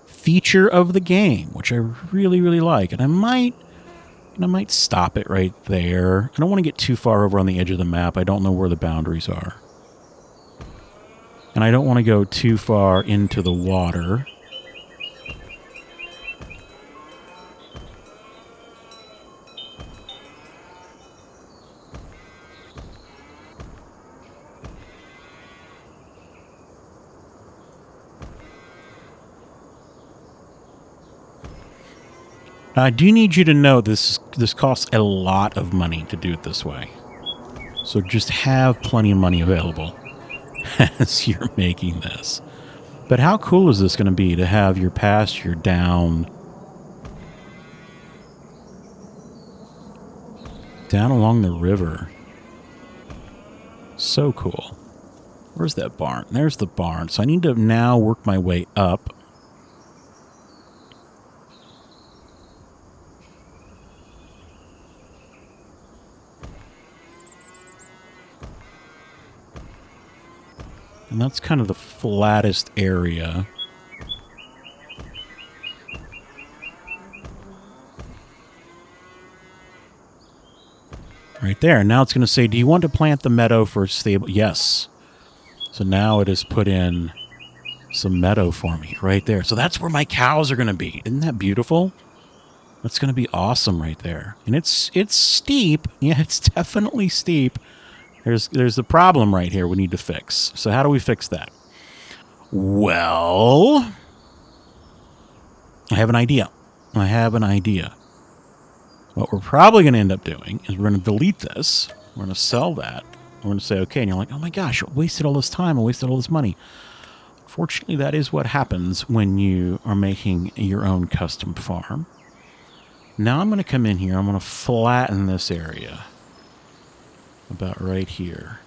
feature of the game, which I really, really like. And I might stop it right there. I don't want to get too far over on the edge of the map. I don't know where the boundaries are. And I don't want to go too far into the water. I do need you to know this costs a lot of money to do it this way. So just have plenty of money available as you're making this. But how cool is this going to be to have your pasture down along the river? So cool. Where's that barn? There's the barn. So I need to now work my way up. And that's kind of the flattest area. Right there. Now it's going to say, do you want to plant the meadow for stable? Yes. So now it has put in some meadow for me right there. So that's where my cows are going to be. Isn't that beautiful? That's going to be awesome right there. And it's steep. Yeah, it's definitely steep. There's the problem right here we need to fix. So how do we fix that? Well, I have an idea. What we're probably going to end up doing is we're going to delete this. We're going to sell that. We're going to say, okay, and you're like, oh my gosh, I wasted all this time. I wasted all this money. Fortunately, that is what happens when you are making your own custom farm. Now I'm going to come in here. I'm going to flatten this area. About right here.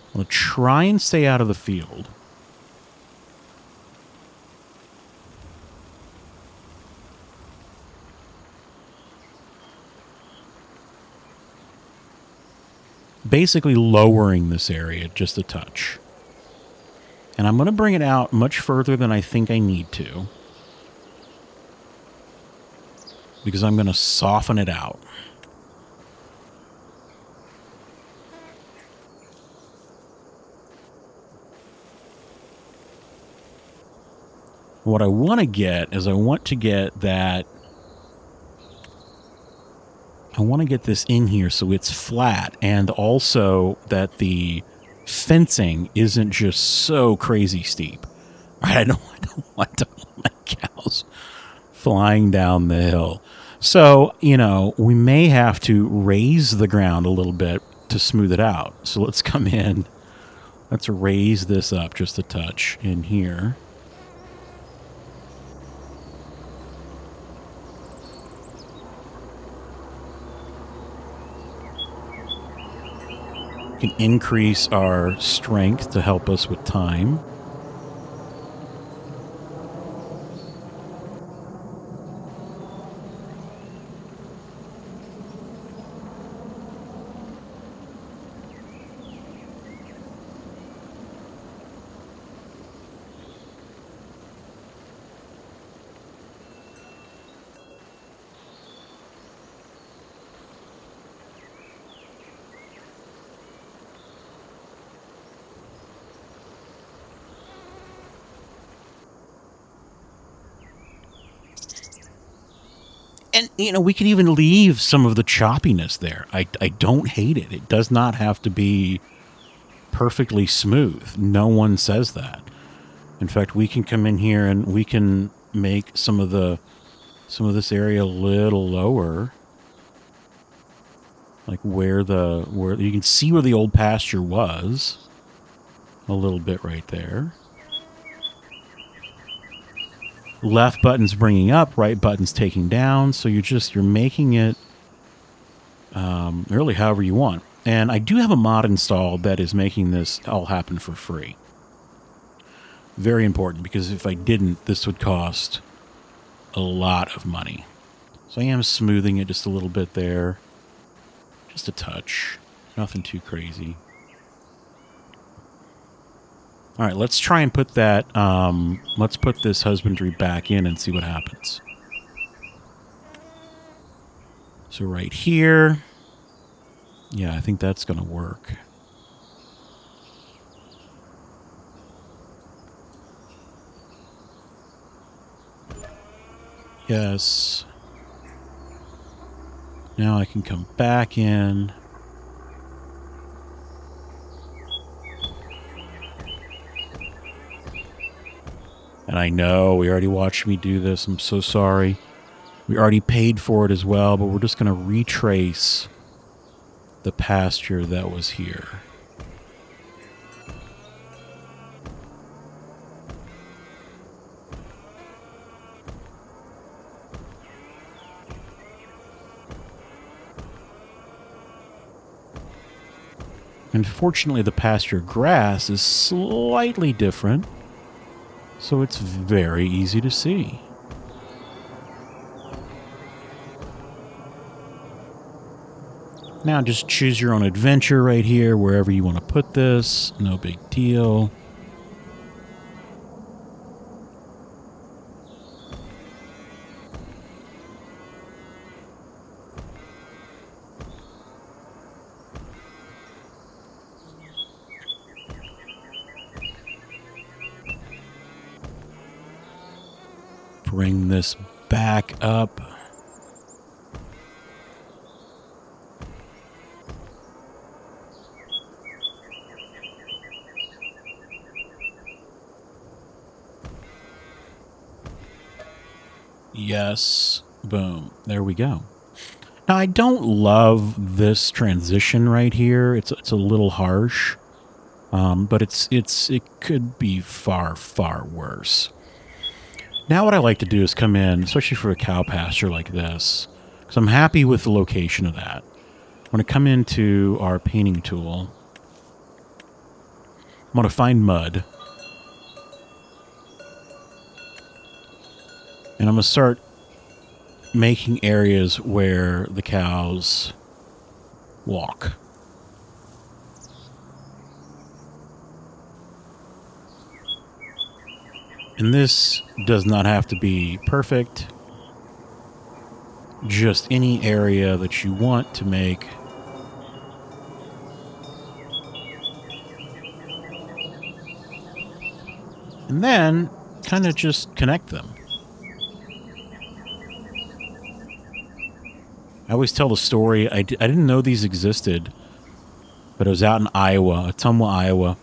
I'm going to try and stay out of the field. Basically lowering this area just a touch. And I'm going to bring it out much further than I think I need to. Because I'm going to soften it out. What I want to get is I want to get this in here so it's flat, and also that the fencing isn't just so crazy steep. Right? I don't want my cows flying down the hill. So, we may have to raise the ground a little bit to smooth it out. So let's come in. Let's raise this up just a touch in here. Can increase our strength to help us with time. And, we can even leave some of the choppiness there. I don't hate it. It does not have to be perfectly smooth. No one says that. In fact, we can come in here and we can make some of this area a little lower. Like where you can see where the old pasture was. A little bit right there. Left button's bringing up, right button's taking down. So you're making it really however you want. And I do have a mod installed that is making this all happen for free. Very important, because if I didn't, this would cost a lot of money. So I am smoothing it just a little bit there. Just a touch. Nothing too crazy. All right, let's try and put that, let's put this husbandry back in and see what happens. So right here, yeah, I think that's going to work. Yes. Now I can come back in. And I know we already watched me do this. I'm so sorry. We already paid for it as well, but we're just going to retrace the pasture that was here. Unfortunately, the pasture grass is slightly different, so it's very easy to see. Now just choose your own adventure right here, wherever you want to put this. No big deal. Bring this back up. Yes. Boom. There we go. Now, I don't love this transition right here. It's a little harsh. But it could be far, far worse. Now what I like to do is come in, especially for a cow pasture like this, because I'm happy with the location of that. I'm going to come into our painting tool. I'm going to find mud. And I'm going to start making areas where the cows walk. And this does not have to be perfect. Just any area that you want to make. And then kind of just connect them. I always tell the story. I didn't know these existed, but I was out in Iowa, Ottumwa, Iowa,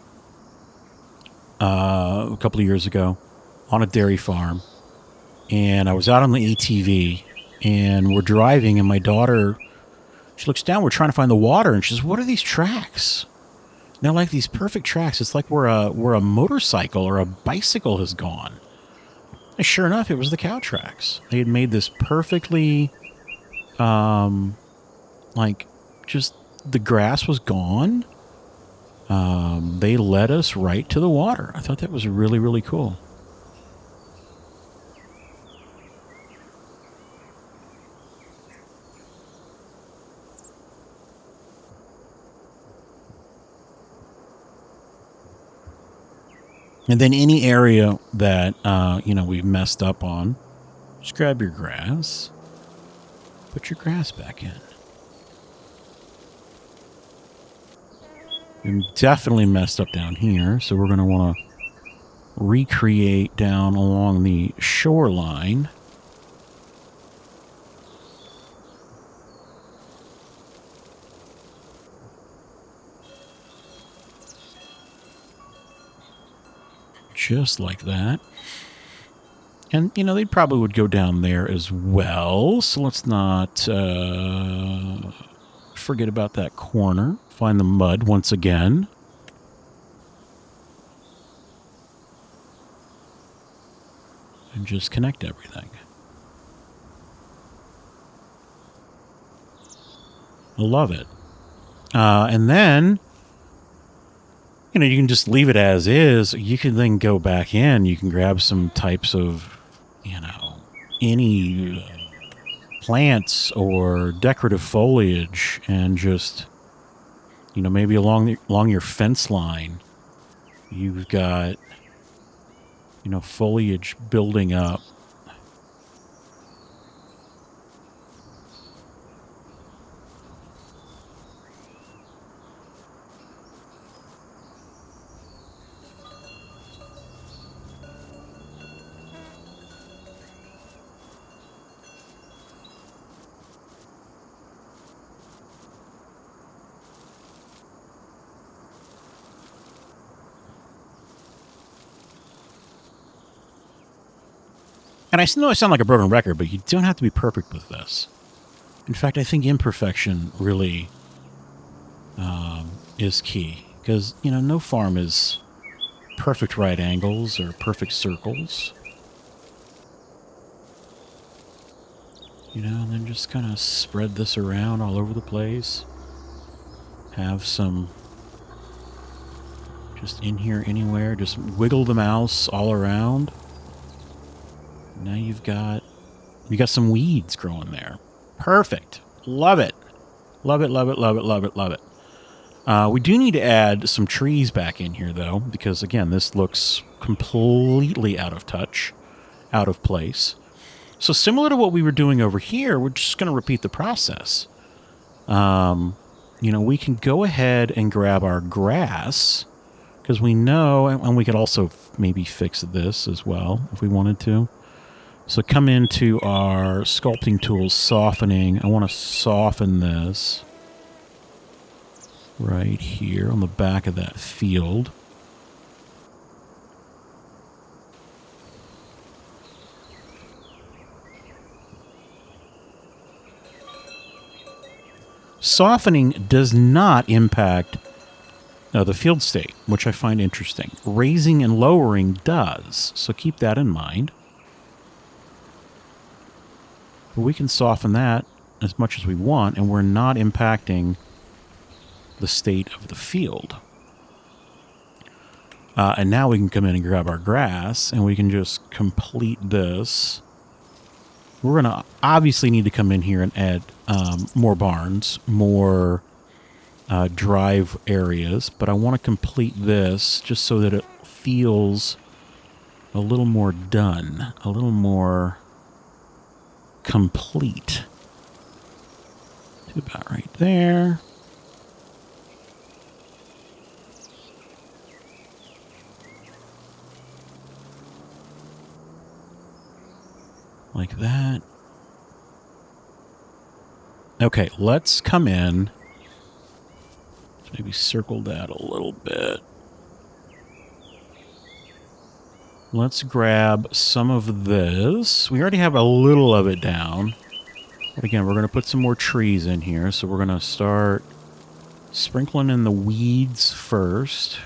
a couple of years ago on a dairy farm. And I was out on the ATV, and we're driving, and my daughter, she looks down. We're trying to find the water, and she says, "What are these tracks?" And they're like these perfect tracks. It's like where a motorcycle or a bicycle has gone. And sure enough, it was the cow tracks. They had made this perfectly, like, just the grass was gone. They led us right to the water. I thought that was really, really cool. And then any area that, we've messed up on, just grab your grass, put your grass back in. We definitely messed up down here, so we're going to want to recreate down along the shoreline. Just like that. And, they probably would go down there as well. So let's not forget about that corner. Find the mud once again. and just connect everything. I love it. And then, you know, you can just leave it as is. You can then go back in. You can grab some types of, you know, any plants or decorative foliage and just, you know, maybe along your fence line, you've got, you know, foliage building up. And I know I sound like a broken record, but you don't have to be perfect with this. In fact, I think imperfection really is key. Because, you know, no farm is perfect right angles or perfect circles. You know, and then just kind of spread this around all over the place. Have some just in here anywhere. Just wiggle the mouse all around. Now you got some weeds growing there. Perfect. Love it. Love it, love it, love it, love it, love it. We do need to add some trees back in here, though, because, again, this looks completely out of touch, out of place. So similar to what we were doing over here, we're just going to repeat the process. You know, we can go ahead and grab our grass, because we know, and we could also maybe fix this as well if we wanted to. So come into our sculpting tools, softening. I want to soften this right here on the back of that field. Softening does not impact the field state, which I find interesting. Raising and lowering does, so keep that in mind. But we can soften that as much as we want, and we're not impacting the state of the field. And now we can come in and grab our grass, and we can just complete this. We're going to obviously need to come in here and add more barns, more drive areas, but I want to complete this just so that it feels a little more done, a little more complete. To about right there. Like that. Okay, let's come in. Let's maybe circle that a little bit. Let's grab some of this. We already have a little of it down. But again, we're going to put some more trees in here. So we're going to start sprinkling in the weeds first.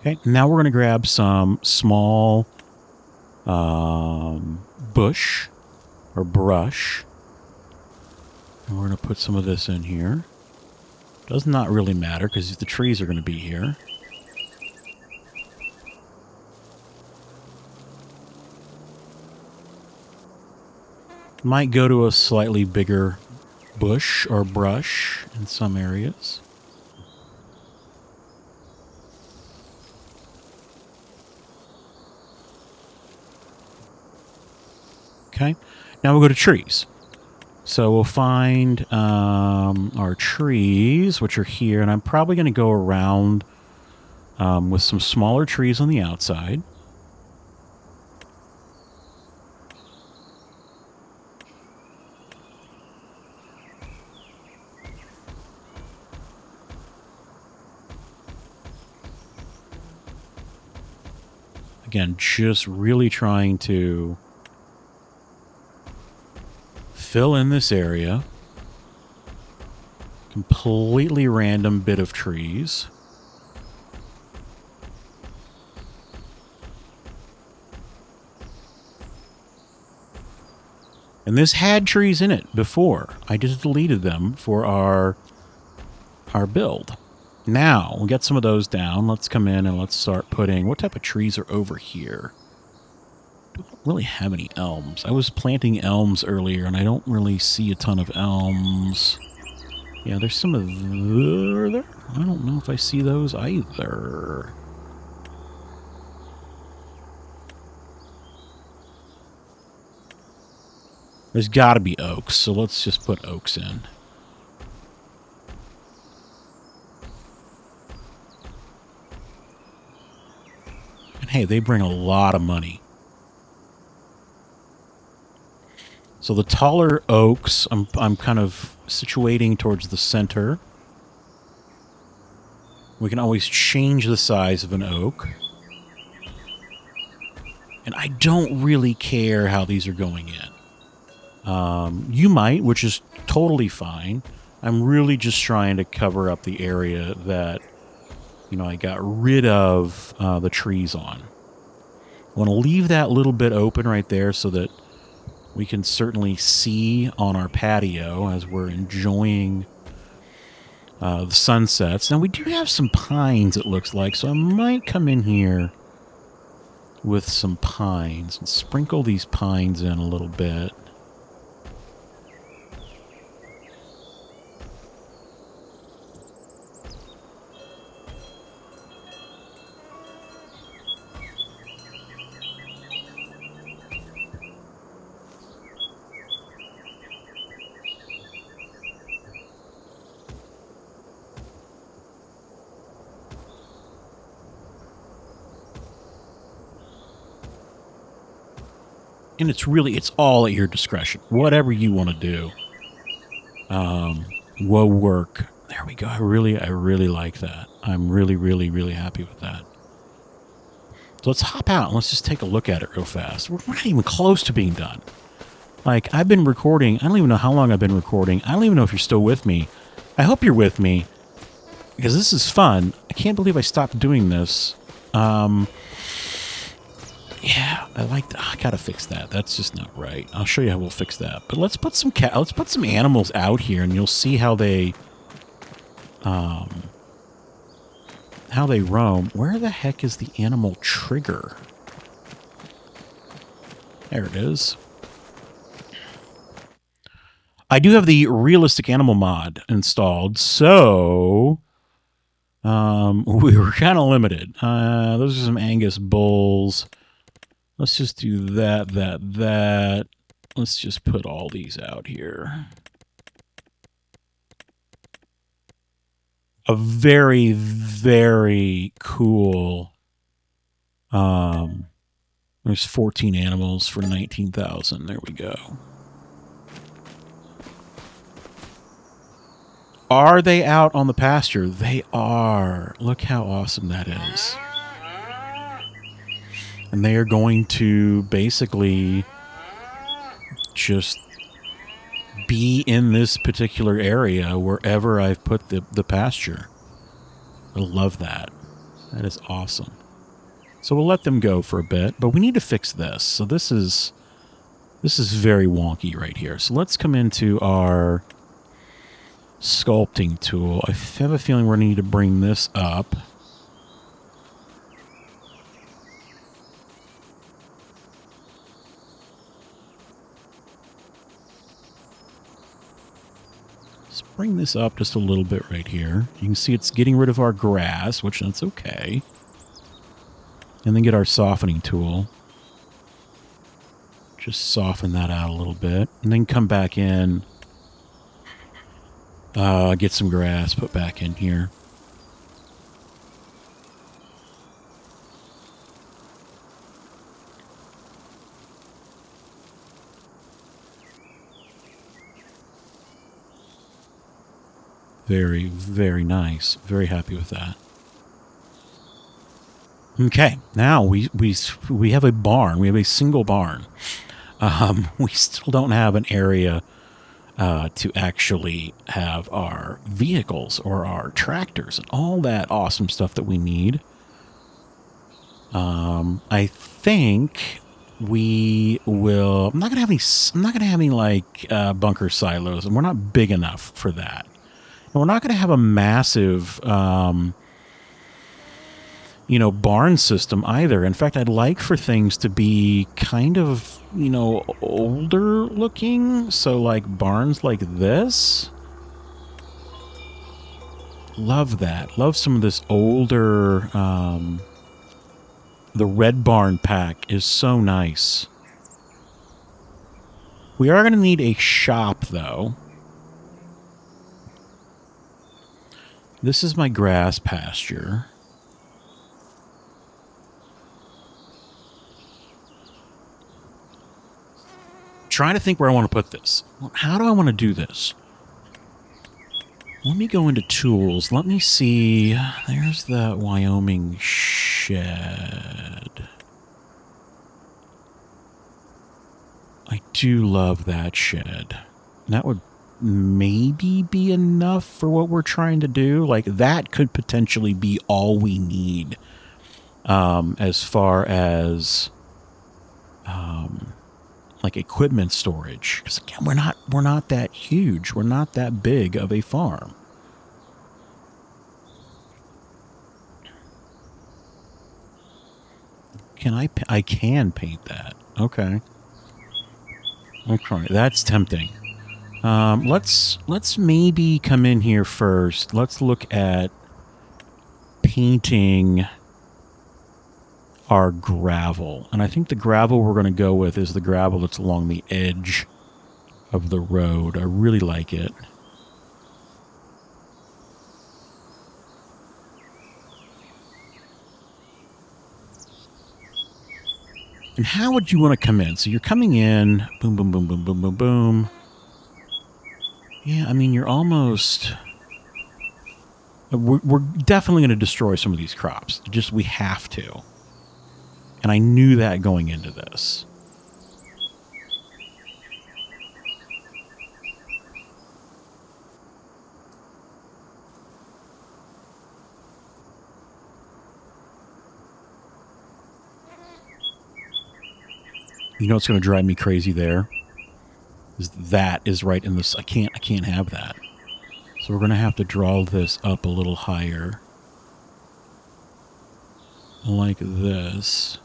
Okay, now we're going to grab some small bush or brush. And we're going to put some of this in here. Does not really matter because the trees are going to be here. Might go to a slightly bigger bush or brush in some areas. Okay, now we'll go to trees. So we'll find our trees, which are here, and I'm probably going to go around with some smaller trees on the outside. Again, just really trying to fill in this area. Completely random bit of trees. And this had trees in it before. I just deleted them for our build. Now, we'll get some of those down. Let's come in and let's start putting... What type of trees are over here? Don't really have any elms. I was planting elms earlier, and I don't really see a ton of elms. Yeah, there's some of there. I don't know if I see those either. There's got to be oaks, so let's just put oaks in. And hey, they bring a lot of money. So the taller oaks, I'm kind of situating towards the center. We can always change the size of an oak. And I don't really care how these are going in. You might, which is totally fine. I'm really just trying to cover up the area that, you know, I got rid of the trees on. I want to leave that little bit open right there so that we can certainly see on our patio as we're enjoying the sunsets. Now, we do have some pines, it looks like, so I might come in here with some pines and sprinkle these pines in a little bit. And it's all at your discretion. Whatever you want to do will work. There we go. I really like that. I'm really happy with that. So let's hop out and let's just take a look at it real fast. We're not even close to being done. Like, I've been recording. I don't even know how long I've been recording. I don't even know if you're still with me. I hope you're with me, because this is fun. I can't believe I stopped doing this. Yeah, I gotta fix that. That's just not right. I'll show you how we'll fix that. But let's put some animals out here, and you'll see how they roam. Where the heck is the animal trigger? There it is. I do have the realistic animal mod installed, so we were kind of limited. Those are some Angus bulls. Let's just do that. Let's just put all these out here. A very, very cool. There's 14 animals for 19,000. There we go. Are they out on the pasture? They are. Look how awesome that is. And they are going to basically just be in this particular area wherever I've put the pasture. I love that. That is awesome. So we'll let them go for a bit, but we need to fix this. So this is very wonky right here. So let's come into our sculpting tool. I have a feeling we're going to need to bring this up. Let's bring this up just a little bit right here. You can see it's getting rid of our grass, which that's okay. And then get our softening tool. Just soften that out a little bit. And then come back in. Get some grass put back in here. Very, very nice. Very happy with that. Okay, now we have a barn. We have a single barn. We still don't have an area to actually have our vehicles or our tractors and all that awesome stuff that we need. I think we will. I'm not gonna have any. I'm not gonna have any like bunker silos, and we're not big enough for that. And we're not gonna have a massive, barn system either. In fact, I'd like for things to be kind of, older looking. So like barns like this. Love that. Love some of this older. The red barn pack is so nice. We are going to need a shop, though. This is my grass pasture. Trying to think where I want to put this. How do I want to do this? Let me go into tools. Let me see. There's the Wyoming shed. I do love that shed. That would maybe be enough for what we're trying to do. Like, that could potentially be all we need as far as like equipment storage. Because again, we're not that huge. We're not that big of a farm. I can paint that. Okay. Okay, that's tempting. Let's maybe come in here first. Let's look at painting our gravel. And I think the gravel we're going to go with is the gravel that's along the edge of the road. I really like it. And how would you want to come in? So you're coming in, boom, boom, boom, boom, boom, boom, boom. Yeah, I mean, you're almost... We're definitely going to destroy some of these crops. Just, we have to. And I knew that going into this. You know what's going to drive me crazy there? That is right in this. I can't have that. So we're going to have to draw this up a little higher. Like this.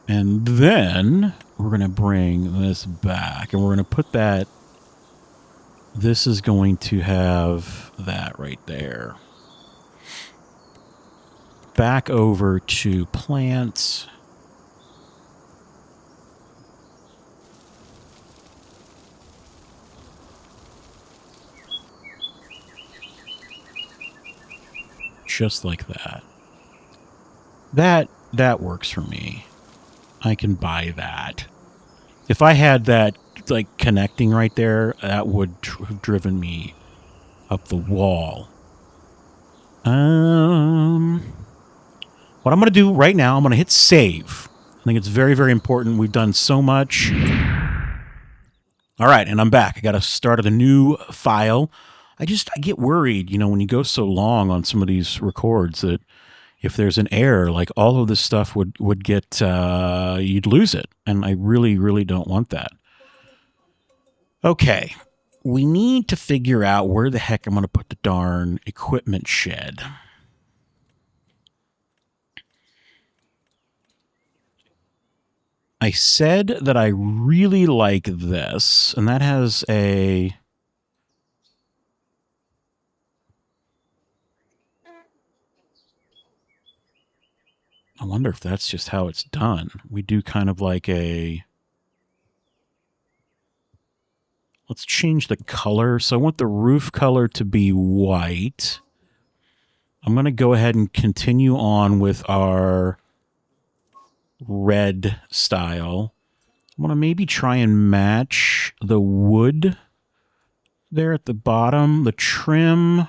And then we're going to bring this back. And we're going to put that... This is going to have that right there. Back over to plants. Just like that. That works for me. I can buy that. If I had that like connecting right there, that would have driven me up the wall. What I'm going to do right now, I'm going to hit save. I think it's very, very important. We've done so much. All right, and I'm back. I got to start a new file. I get worried, when you go so long on some of these records that if there's an error, like all of this stuff would get, you'd lose it. And I really, really don't want that. Okay, we need to figure out where the heck I'm going to put the darn equipment shed. I said that I really like this, and that has a... I wonder if that's just how it's done. We do kind of like a... Let's change the color. So I want the roof color to be white. I'm going to go ahead and continue on with our red style. I want to maybe try and match the wood there at the bottom. The trim...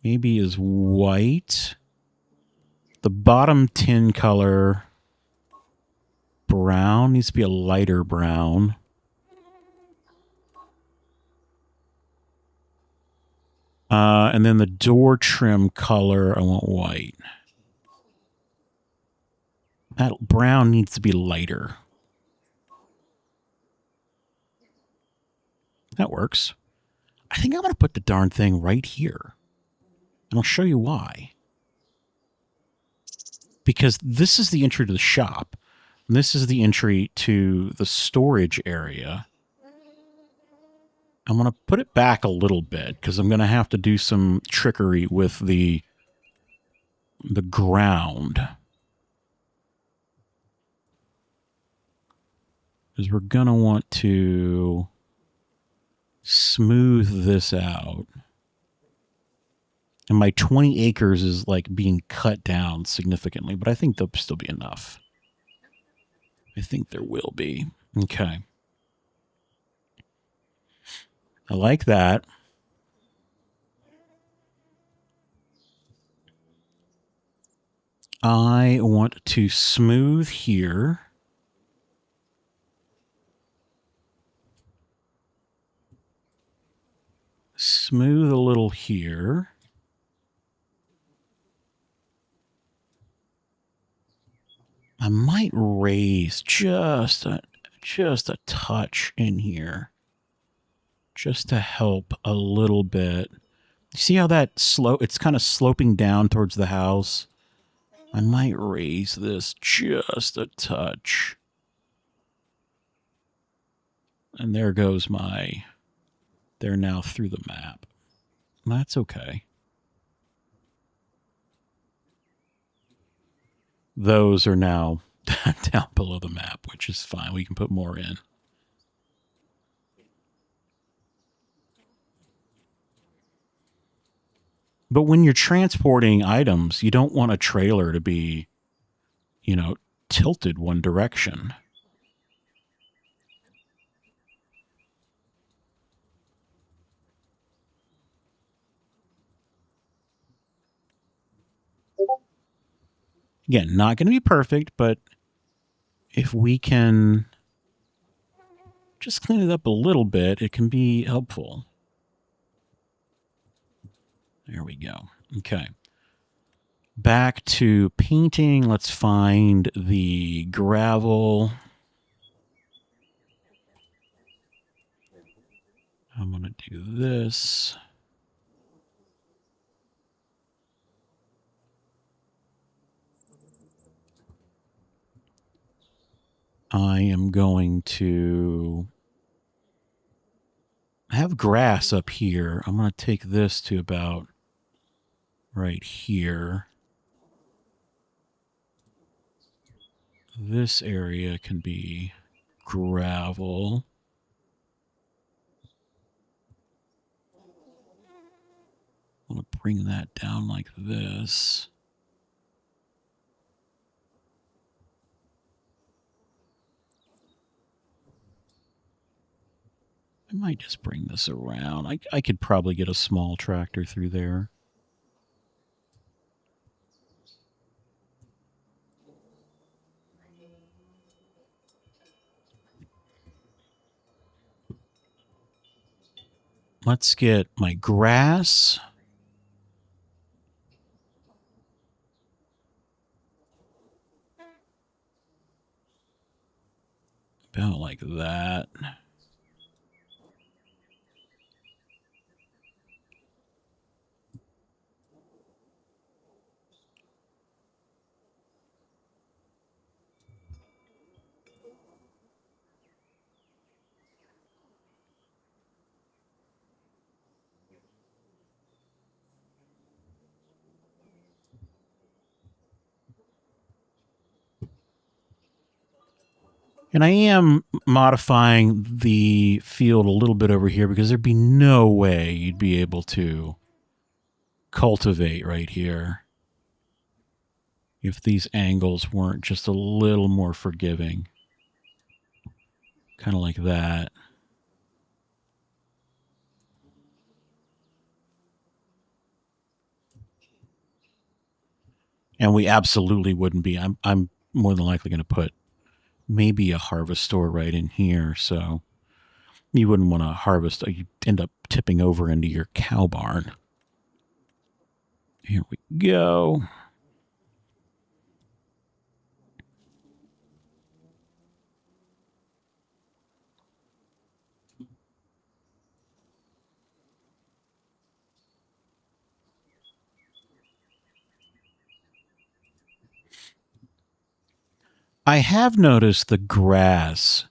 maybe is white. The bottom tin color, brown, needs to be a lighter brown. And then the door trim color, I want white. That brown needs to be lighter. That works. I think I'm going to put the darn thing right here. And I'll show you why. Because this is the entry to the shop. And this is the entry to the storage area. I'm going to put it back a little bit because I'm going to have to do some trickery with the ground. Because we're going to want to smooth this out. And my 20 acres is like being cut down significantly, but I think there'll still be enough. I think there will be. Okay. I like that. I want to smooth here. Smooth a little here. I might raise just a touch in here. Just to help a little bit. You see how that it's kind of sloping down towards the house? I might raise this just a touch. And there goes they're now through the map. That's okay. Those are now down below the map, which is fine. We can put more in. But when you're transporting items, you don't want a trailer to be, tilted one direction. Again, not going to be perfect, but if we can just clean it up a little bit, it can be helpful. There we go. Okay. Back to painting. Let's find the gravel. I'm going to do this. I am going to have grass up here. I'm going to take this to about right here. This area can be gravel. I'm going to bring that down like this. I might just bring this around. I could probably get a small tractor through there. Let's get my grass. About like that. And I am modifying the field a little bit over here because there'd be no way you'd be able to cultivate right here if these angles weren't just a little more forgiving. Kind of like that. And we absolutely wouldn't be. I'm more than likely going to put maybe a harvest store right in here. So you wouldn't want to harvest. You end up tipping over into your cow barn. Here we go. I have noticed the grass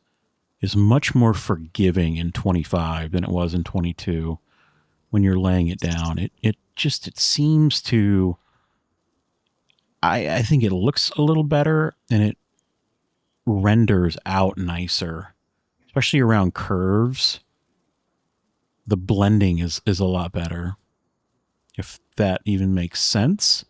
is much more forgiving in 25 than it was in 22 when you're laying it down. It seems to, I think it looks a little better and it renders out nicer, especially around curves. The blending is a lot better, if that even makes sense.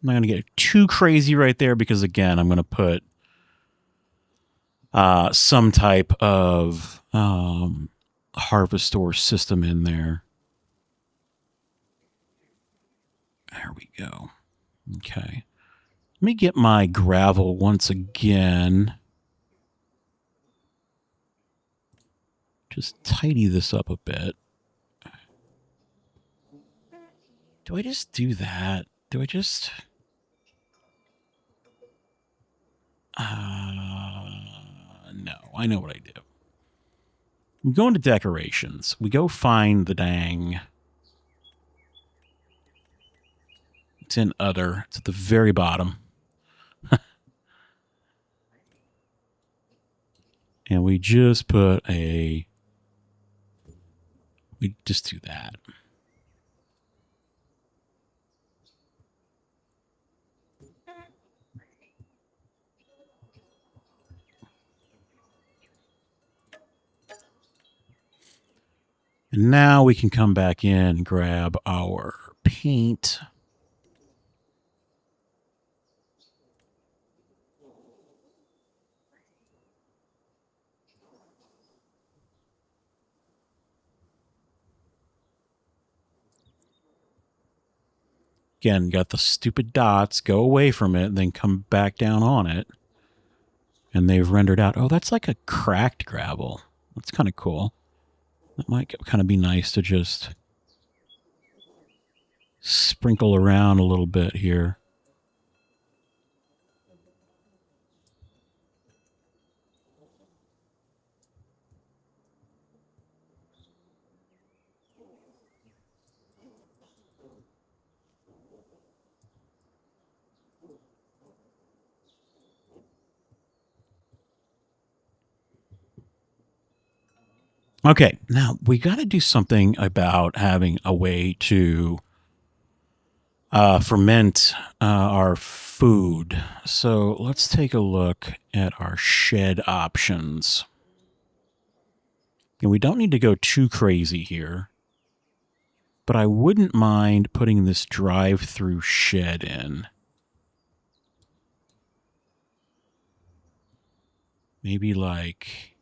I'm not going to get too crazy right there because, again, I'm going to put some type of harvest store system in there. There we go. Okay. Let me get my gravel once again. Just tidy this up a bit. Do I just do that? Do I just... no, I know what I do. We go into decorations. We go find the dang... It's in other. It's at the very bottom. And we just put a... We just do that. And now we can come back in and grab our paint. Again, got the stupid dots. Go away from it, then come back down on it. And they've rendered out. Oh, that's like a cracked gravel. That's kind of cool. That might kind of be nice to just sprinkle around a little bit here. Okay, now we got to do something about having a way to ferment our food. So let's take a look at our shed options. And we don't need to go too crazy here, but I wouldn't mind putting this drive-through shed in. Maybe like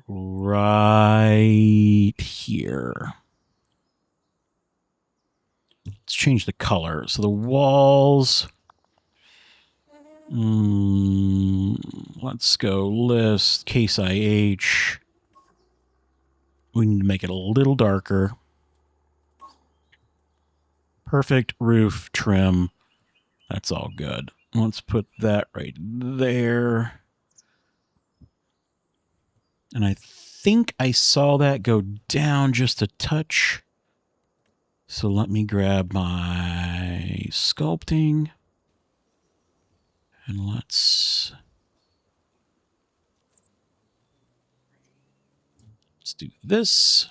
right here. Let's change the color. So the walls, let's go list, case IH. We need to make it a little darker. Perfect roof trim. That's all good. Let's put that right there. And I think I saw that go down just a touch. So let me grab my sculpting. And let's do this.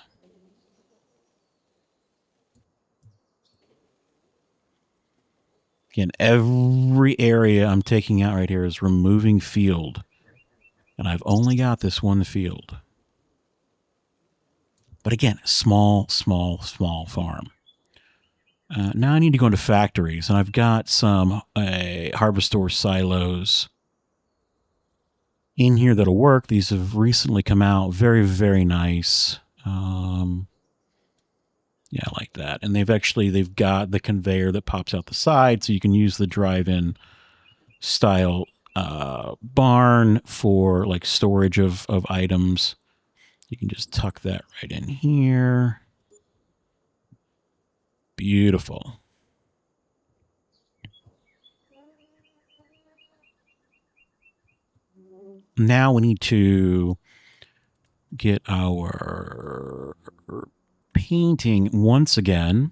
Again, every area I'm taking out right here is removing field. And I've only got this one field. But again, small farm. Now I need to go into factories, and I've got some harvestor silos in here that'll work. These have recently come out. Very, very nice. Yeah, like that. And they've got the conveyor that pops out the side, so you can use the drive-in style barn for like storage of items. You can just tuck that right in here. Beautiful. Now we need to get our painting once again,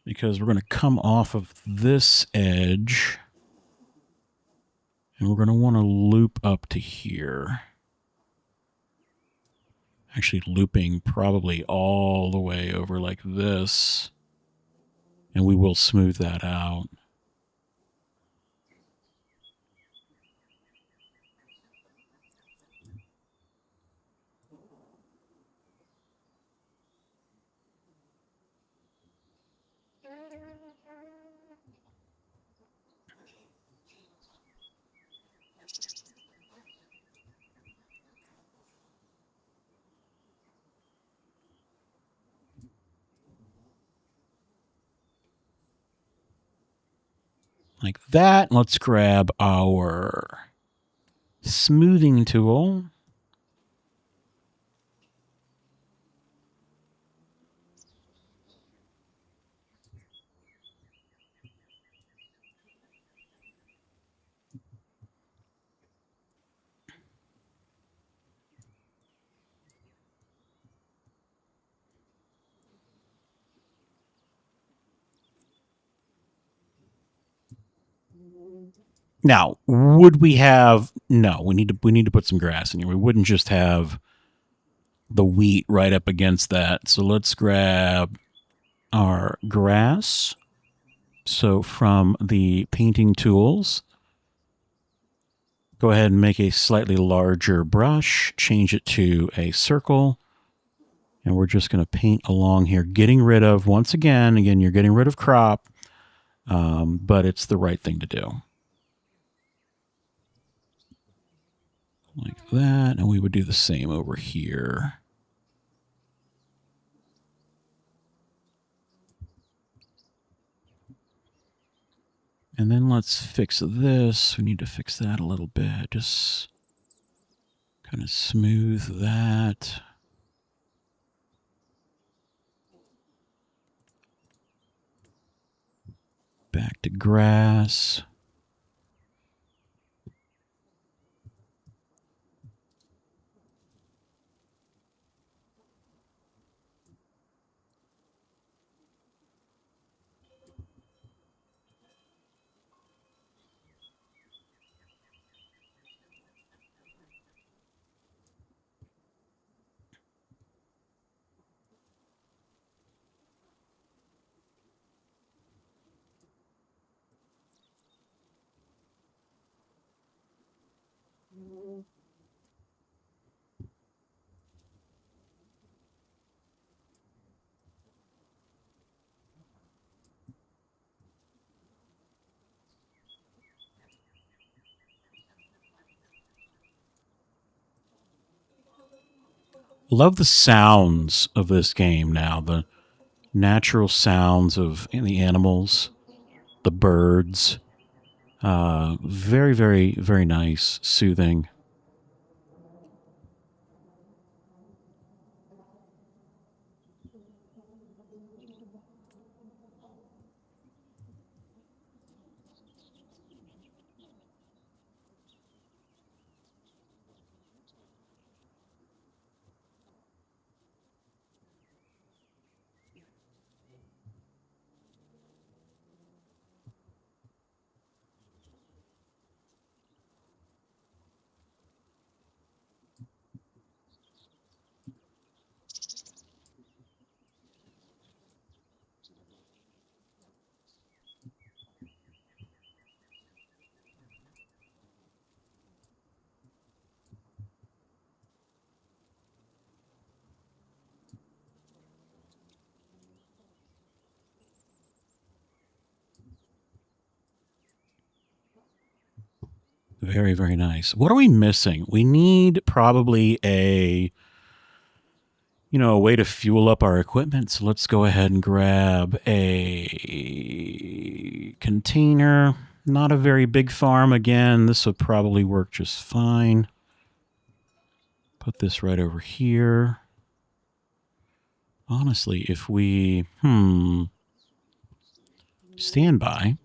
because we're going to come off of this edge and we're going to want to loop up to here. Actually looping probably all the way over like this, and we will smooth that out. Like that. Let's grab our smoothing tool. Now, would we have? No, we need to put some grass in here. We wouldn't just have the wheat right up against that. So let's grab our grass. So from the painting tools, go ahead and make a slightly larger brush, change it to a circle, and we're just going to paint along here, getting rid of, once again, you're getting rid of crop, but it's the right thing to do. Like that, and we would do the same over here. And then let's fix this. We need to fix that a little bit. Just kind of smooth that. Back to grass. Love the sounds of this game now. The natural sounds of the animals, the birds. Very, very, very nice, soothing. Very, very nice. What are we missing? We need probably a way to fuel up our equipment. So let's go ahead and grab a container. Not a very big farm. Again, this would probably work just fine. Put this right over here. Honestly, if we, stand by.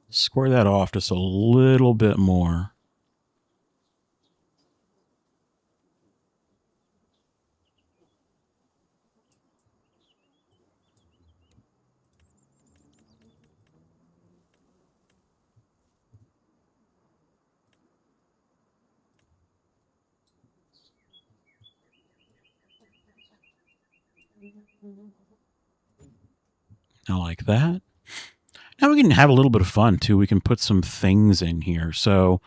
Square that off just a little bit more. I like that. Now we can have a little bit of fun too. We can put some things in here. So,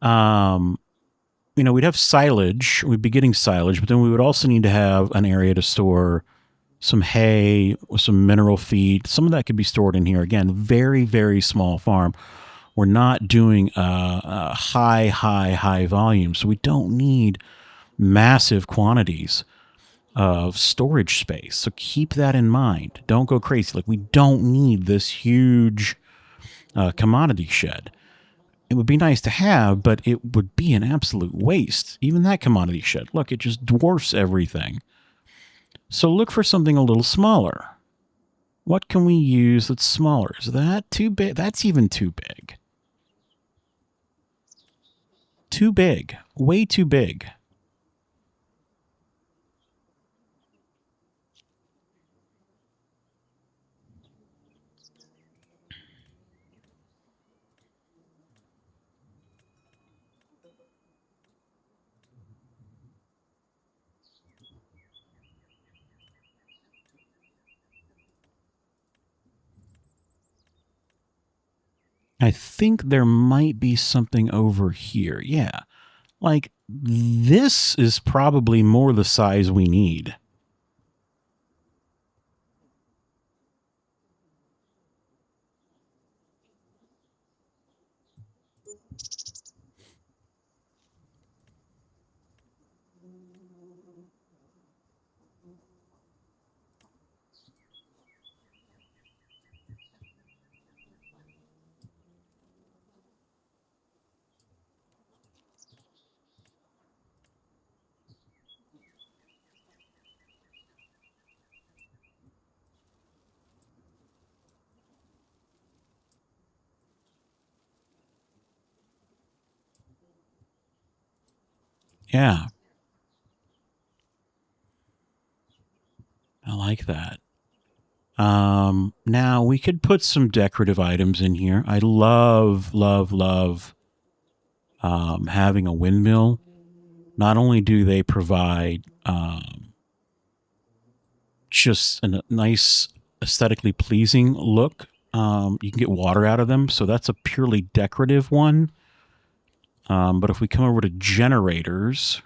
we'd have silage. We'd be getting silage, but then we would also need to have an area to store some hay with some mineral feed. Some of that could be stored in here. Again, very, very small farm. We're not doing a high volume, so we don't need massive quantities of storage space. So keep that in mind. Don't go crazy. Like, we don't need this huge commodity shed. It would be nice to have, but it would be an absolute waste. Even that commodity shed, look, it just dwarfs everything. So look for something a little smaller. What can we use that's smaller? Is that too big? That's even too big. Too big. Way too big. I think there might be something over here. Yeah. Like, this is probably more the size we need. Yeah. I like that. Now we could put some decorative items in here. I love having a windmill. Not only do they provide just a nice aesthetically pleasing look, you can get water out of them, so that's a purely decorative one. But if we come over to generators,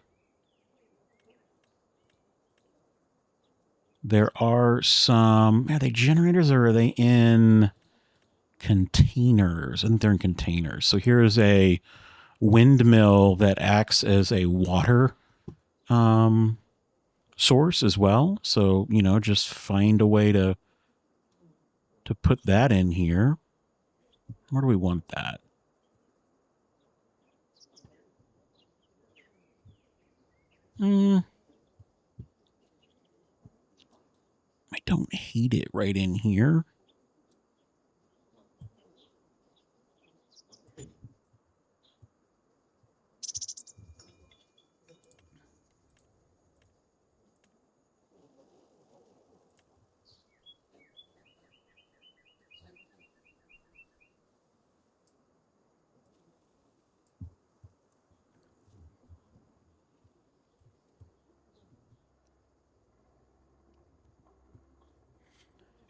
there are some. Are they generators or are they in containers? I think they're in containers. So here is a windmill that acts as a water source as well. So, just find a way to put that in here. Where do we want that? I don't hate it right in here.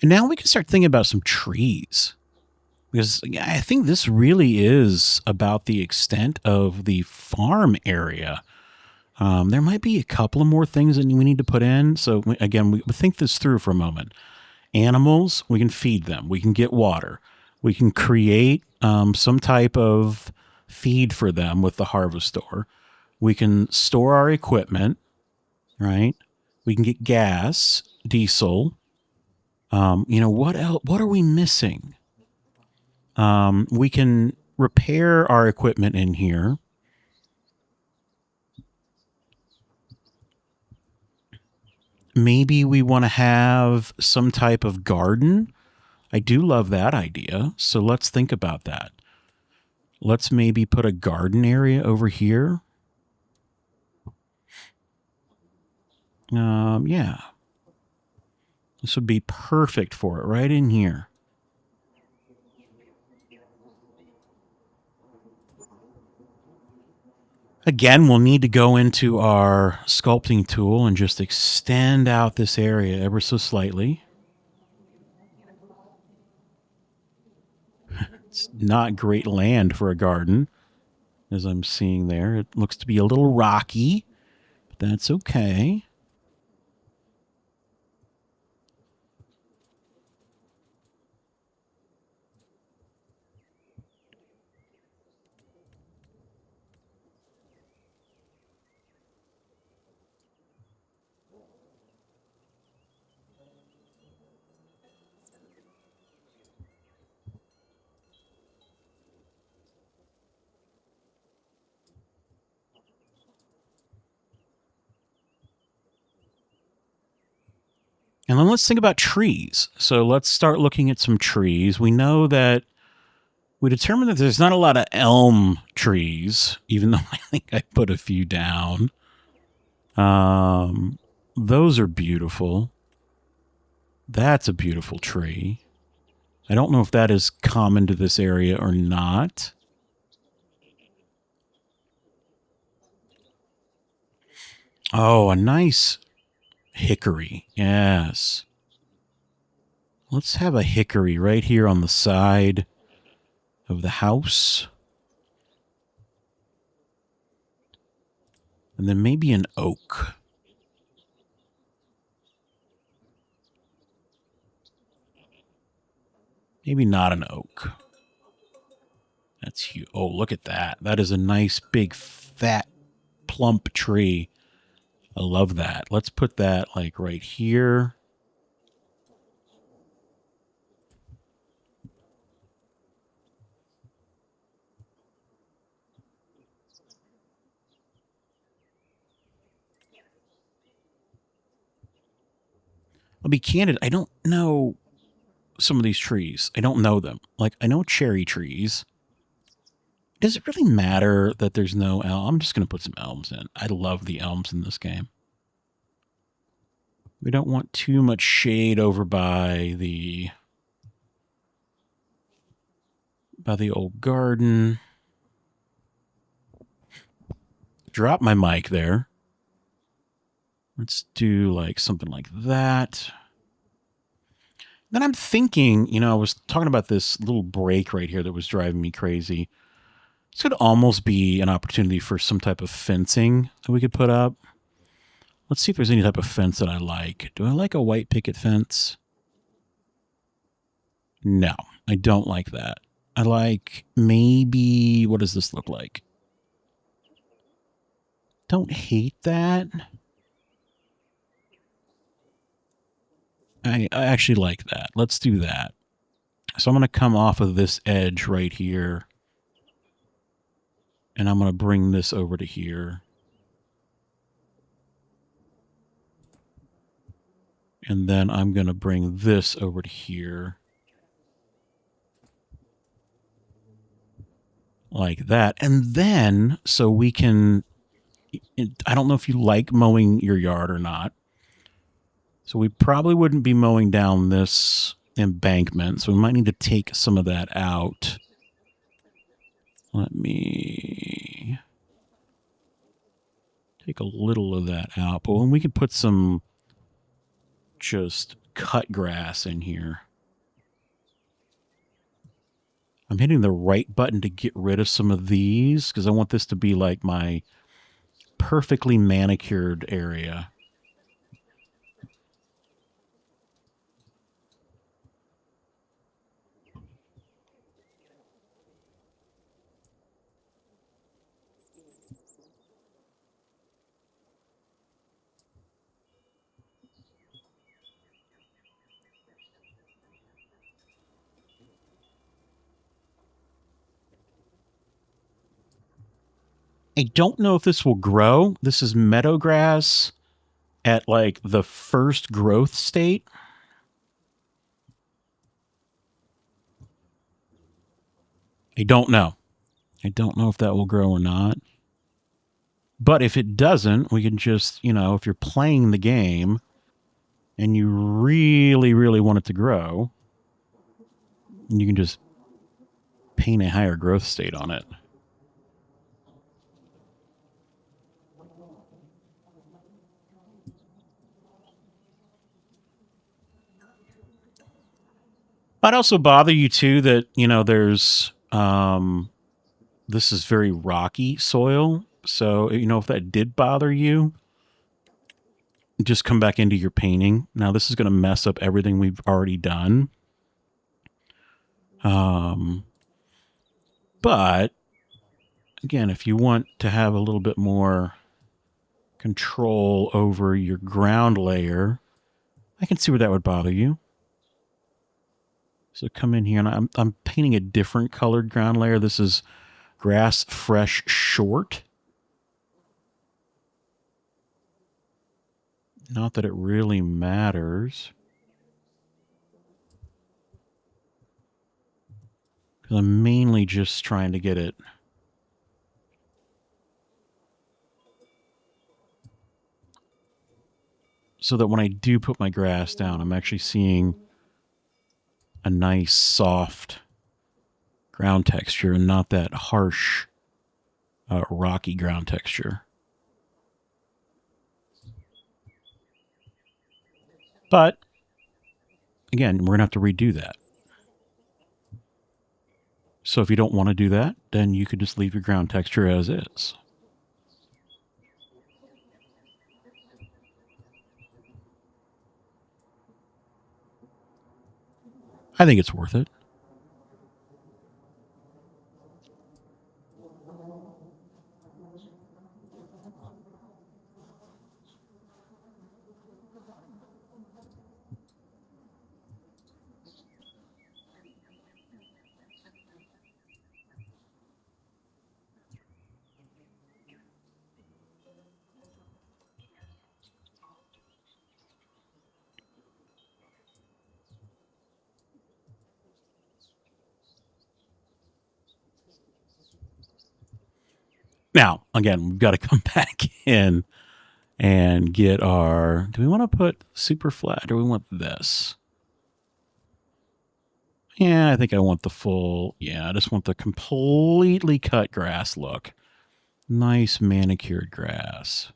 And now we can start thinking about some trees. Because I think this really is about the extent of the farm area. There might be a couple of more things that we need to put in. So again, we think this through for a moment. Animals, we can feed them. We can get water. We can create some type of feed for them with the harvestor. We can store our equipment, right? We can get gas, diesel. What else? What are we missing? We can repair our equipment in here. Maybe we want to have some type of garden. I do love that idea. So let's think about that. Let's maybe put a garden area over here. Yeah. This would be perfect for it right in here. Again, we'll need to go into our sculpting tool and just extend out this area ever so slightly. It's not great land for a garden, as I'm seeing there. It looks to be a little rocky, but that's okay. And then let's think about trees. So let's start looking at some trees. We know that we determined that there's not a lot of elm trees, even though I think I put a few down. Those are beautiful. That's a beautiful tree. I don't know if that is common to this area or not. Oh, a nice hickory. Yes. Let's have a hickory right here on the side of the house. And then maybe an oak. Maybe not an oak. That's huge. Oh, look at that. That is a nice, big, fat, plump tree. I love that. Let's put that like right here. I'll be candid. I don't know some of these trees. I don't know them. Like, I know cherry trees. Does it really matter that there's no elm? I'm just going to put some elms in. I love the elms in this game. We don't want too much shade over by the old garden. Drop my mic there. Let's do like something like that. Then I'm thinking, I was talking about this little break right here that was driving me crazy. This could almost be an opportunity for some type of fencing that we could put up. Let's see if there's any type of fence that I like. Do I like a white picket fence? No, I don't like that. I like maybe, what does this look like? Don't hate that. I actually like that. Let's do that. So I'm going to come off of this edge right here. And I'm going to bring this over to here. And then I'm going to bring this over to here. Like that. And then, so we can, I don't know if you like mowing your yard or not. So we probably wouldn't be mowing down this embankment. So we might need to take some of that out. Let me take a little of that out. But when we could put some just cut grass in here. I'm hitting the right button to get rid of some of these because I want this to be like my perfectly manicured area. I don't know if this will grow. This is meadow grass at like the first growth state. I don't know. I don't know if that will grow or not. But if it doesn't, we can just, you know, if you're playing the game and you really, really want it to grow, you can just paint a higher growth state on it. Might also bother you too that, you know, there's this is very rocky soil. So, you know, if that did bother you, just come back into your painting. Now this is going to mess up everything we've already done. But again, if you want to have a little bit more control over your ground layer, I can see where that would bother you. So come in here, and I'm painting a different colored ground layer. This is Grass Fresh Short. Not that it really matters, because I'm mainly just trying to get it so that when I do put my grass down, I'm actually seeing a nice soft ground texture and not that harsh rocky ground texture. But again, we're going to have to redo that. So if you don't want to do that, then you could just leave your ground texture as is. I think it's worth it. Now, again, we've got to come back in and get our... Do we want to put super flat or do we want this? Yeah, I think I want the full... Yeah, I just want the completely cut grass look. Nice manicured grass.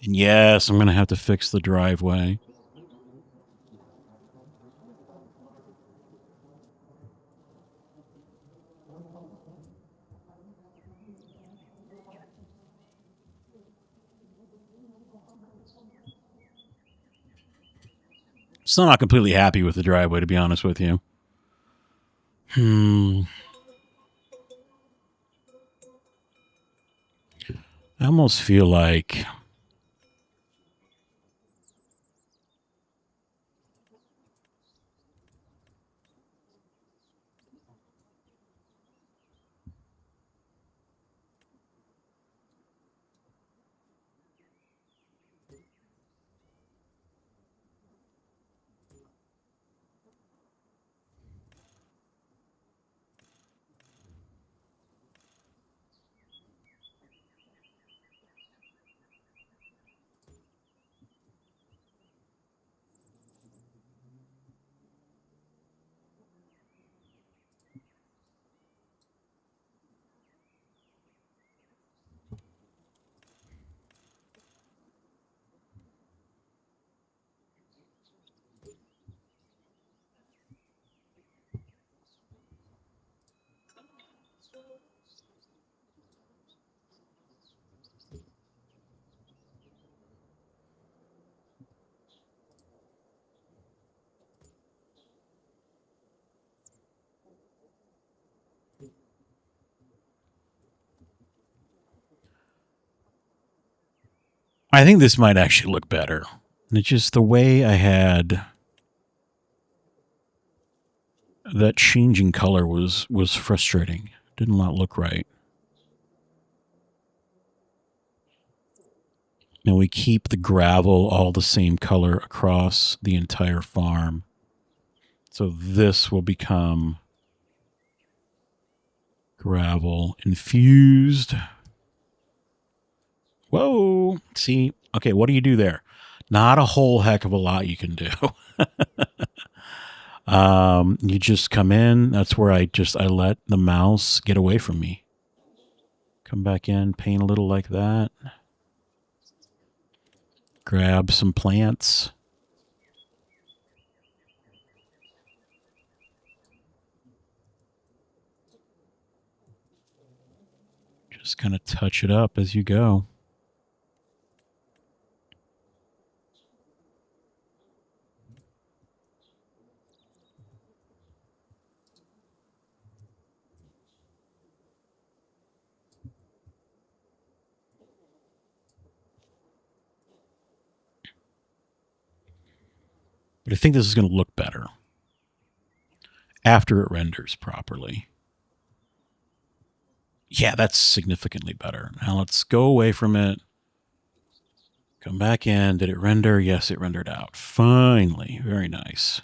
And yes, I'm going to have to fix the driveway. Still not completely happy with the driveway, to be honest with you. I almost feel like this might actually look better. And it's just the way I had that changing color was frustrating. Did not look right. And we keep the gravel all the same color across the entire farm. So this will become gravel infused. Whoa. See, okay, what do you do there? Not a whole heck of a lot you can do. You just come in. That's where I let the mouse get away from me. Come back in, paint a little like that. Grab some plants. Just kind of touch it up as you go. But I think this is going to look better after it renders properly. Yeah, that's significantly better. Now let's go away from it. Come back in. Did it render? Yes, it rendered out. Finally. Very nice.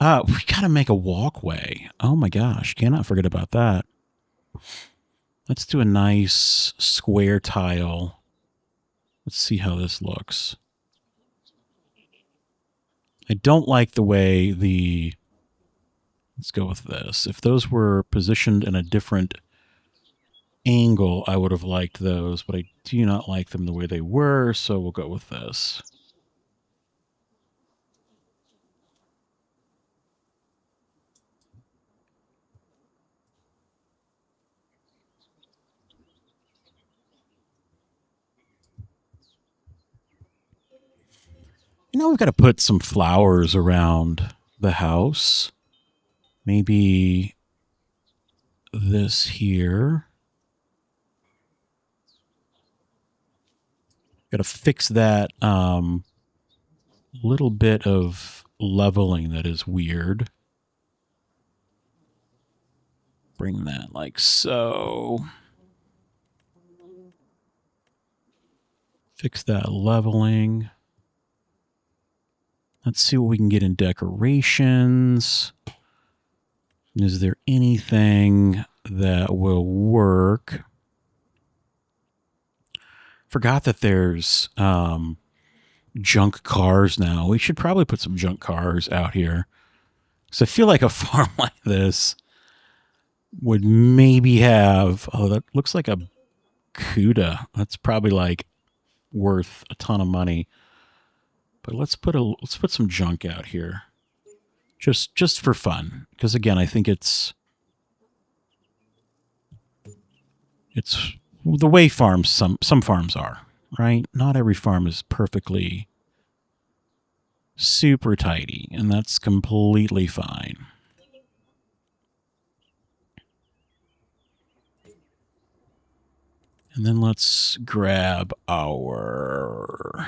We got to make a walkway. Oh my gosh. Cannot forget about that. Let's do a nice square tile. Let's see how this looks. I don't like the way the... Let's go with this. If those were positioned in a different angle, I would have liked those, but I do not like them the way they were, so we'll go with this. You know, we've got to put some flowers around the house. Maybe this here. Got to fix that little bit of leveling that is weird. Bring that like so. Fix that leveling. Let's see what we can get in decorations. Is there anything that will work? Forgot that there's junk cars now. We should probably put some junk cars out here. So I feel like a farm like this would maybe have... Oh, that looks like a CUDA. That's probably like worth a ton of money. But let's put some junk out here. Just for fun. Because again, I think it's the way farms some farms are, right? Not every farm is perfectly super tidy, and that's completely fine. And then let's grab our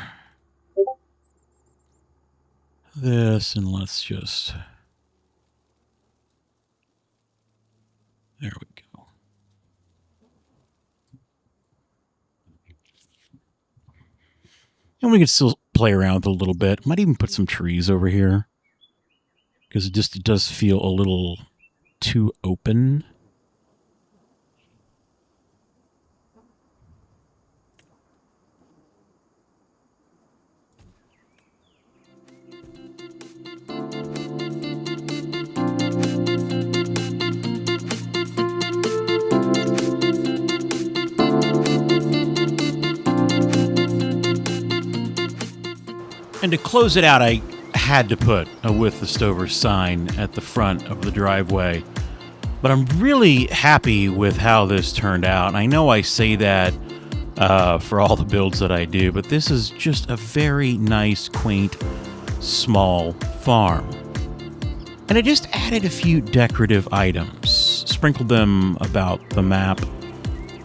this, and let's just, there we go. And we can still play around with it a little bit. Might even put some trees over here, because it does feel a little too open. And to close it out, I had to put a With the Stover sign at the front of the driveway. But I'm really happy with how this turned out. I know I say that for all the builds that I do, but this is just a very nice, quaint, small farm. And I just added a few decorative items, sprinkled them about the map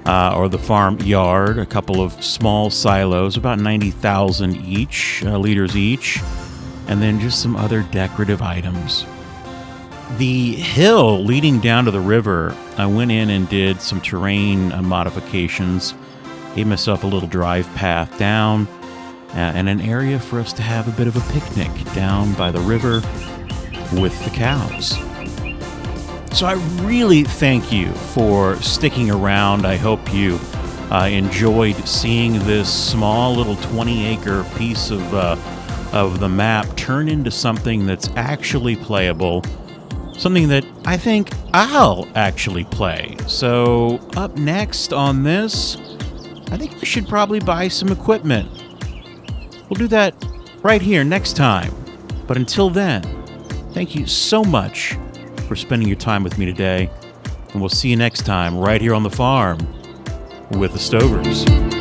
or the farm yard, a couple of small silos, about 90,000 each, liters each, and then just some other decorative items. The hill leading down to the river, I went in and did some terrain modifications, gave myself a little drive path down, and an area for us to have a bit of a picnic down by the river with the cows. So I really thank you for sticking around. I hope you enjoyed seeing this small little 20-acre piece of the map turn into something that's actually playable, something that I think I'll actually play. So up next on this, I think we should probably buy some equipment. We'll do that right here next time. But until then, thank you so much for spending your time with me today, and we'll see you next time right here on the farm with the Stovers.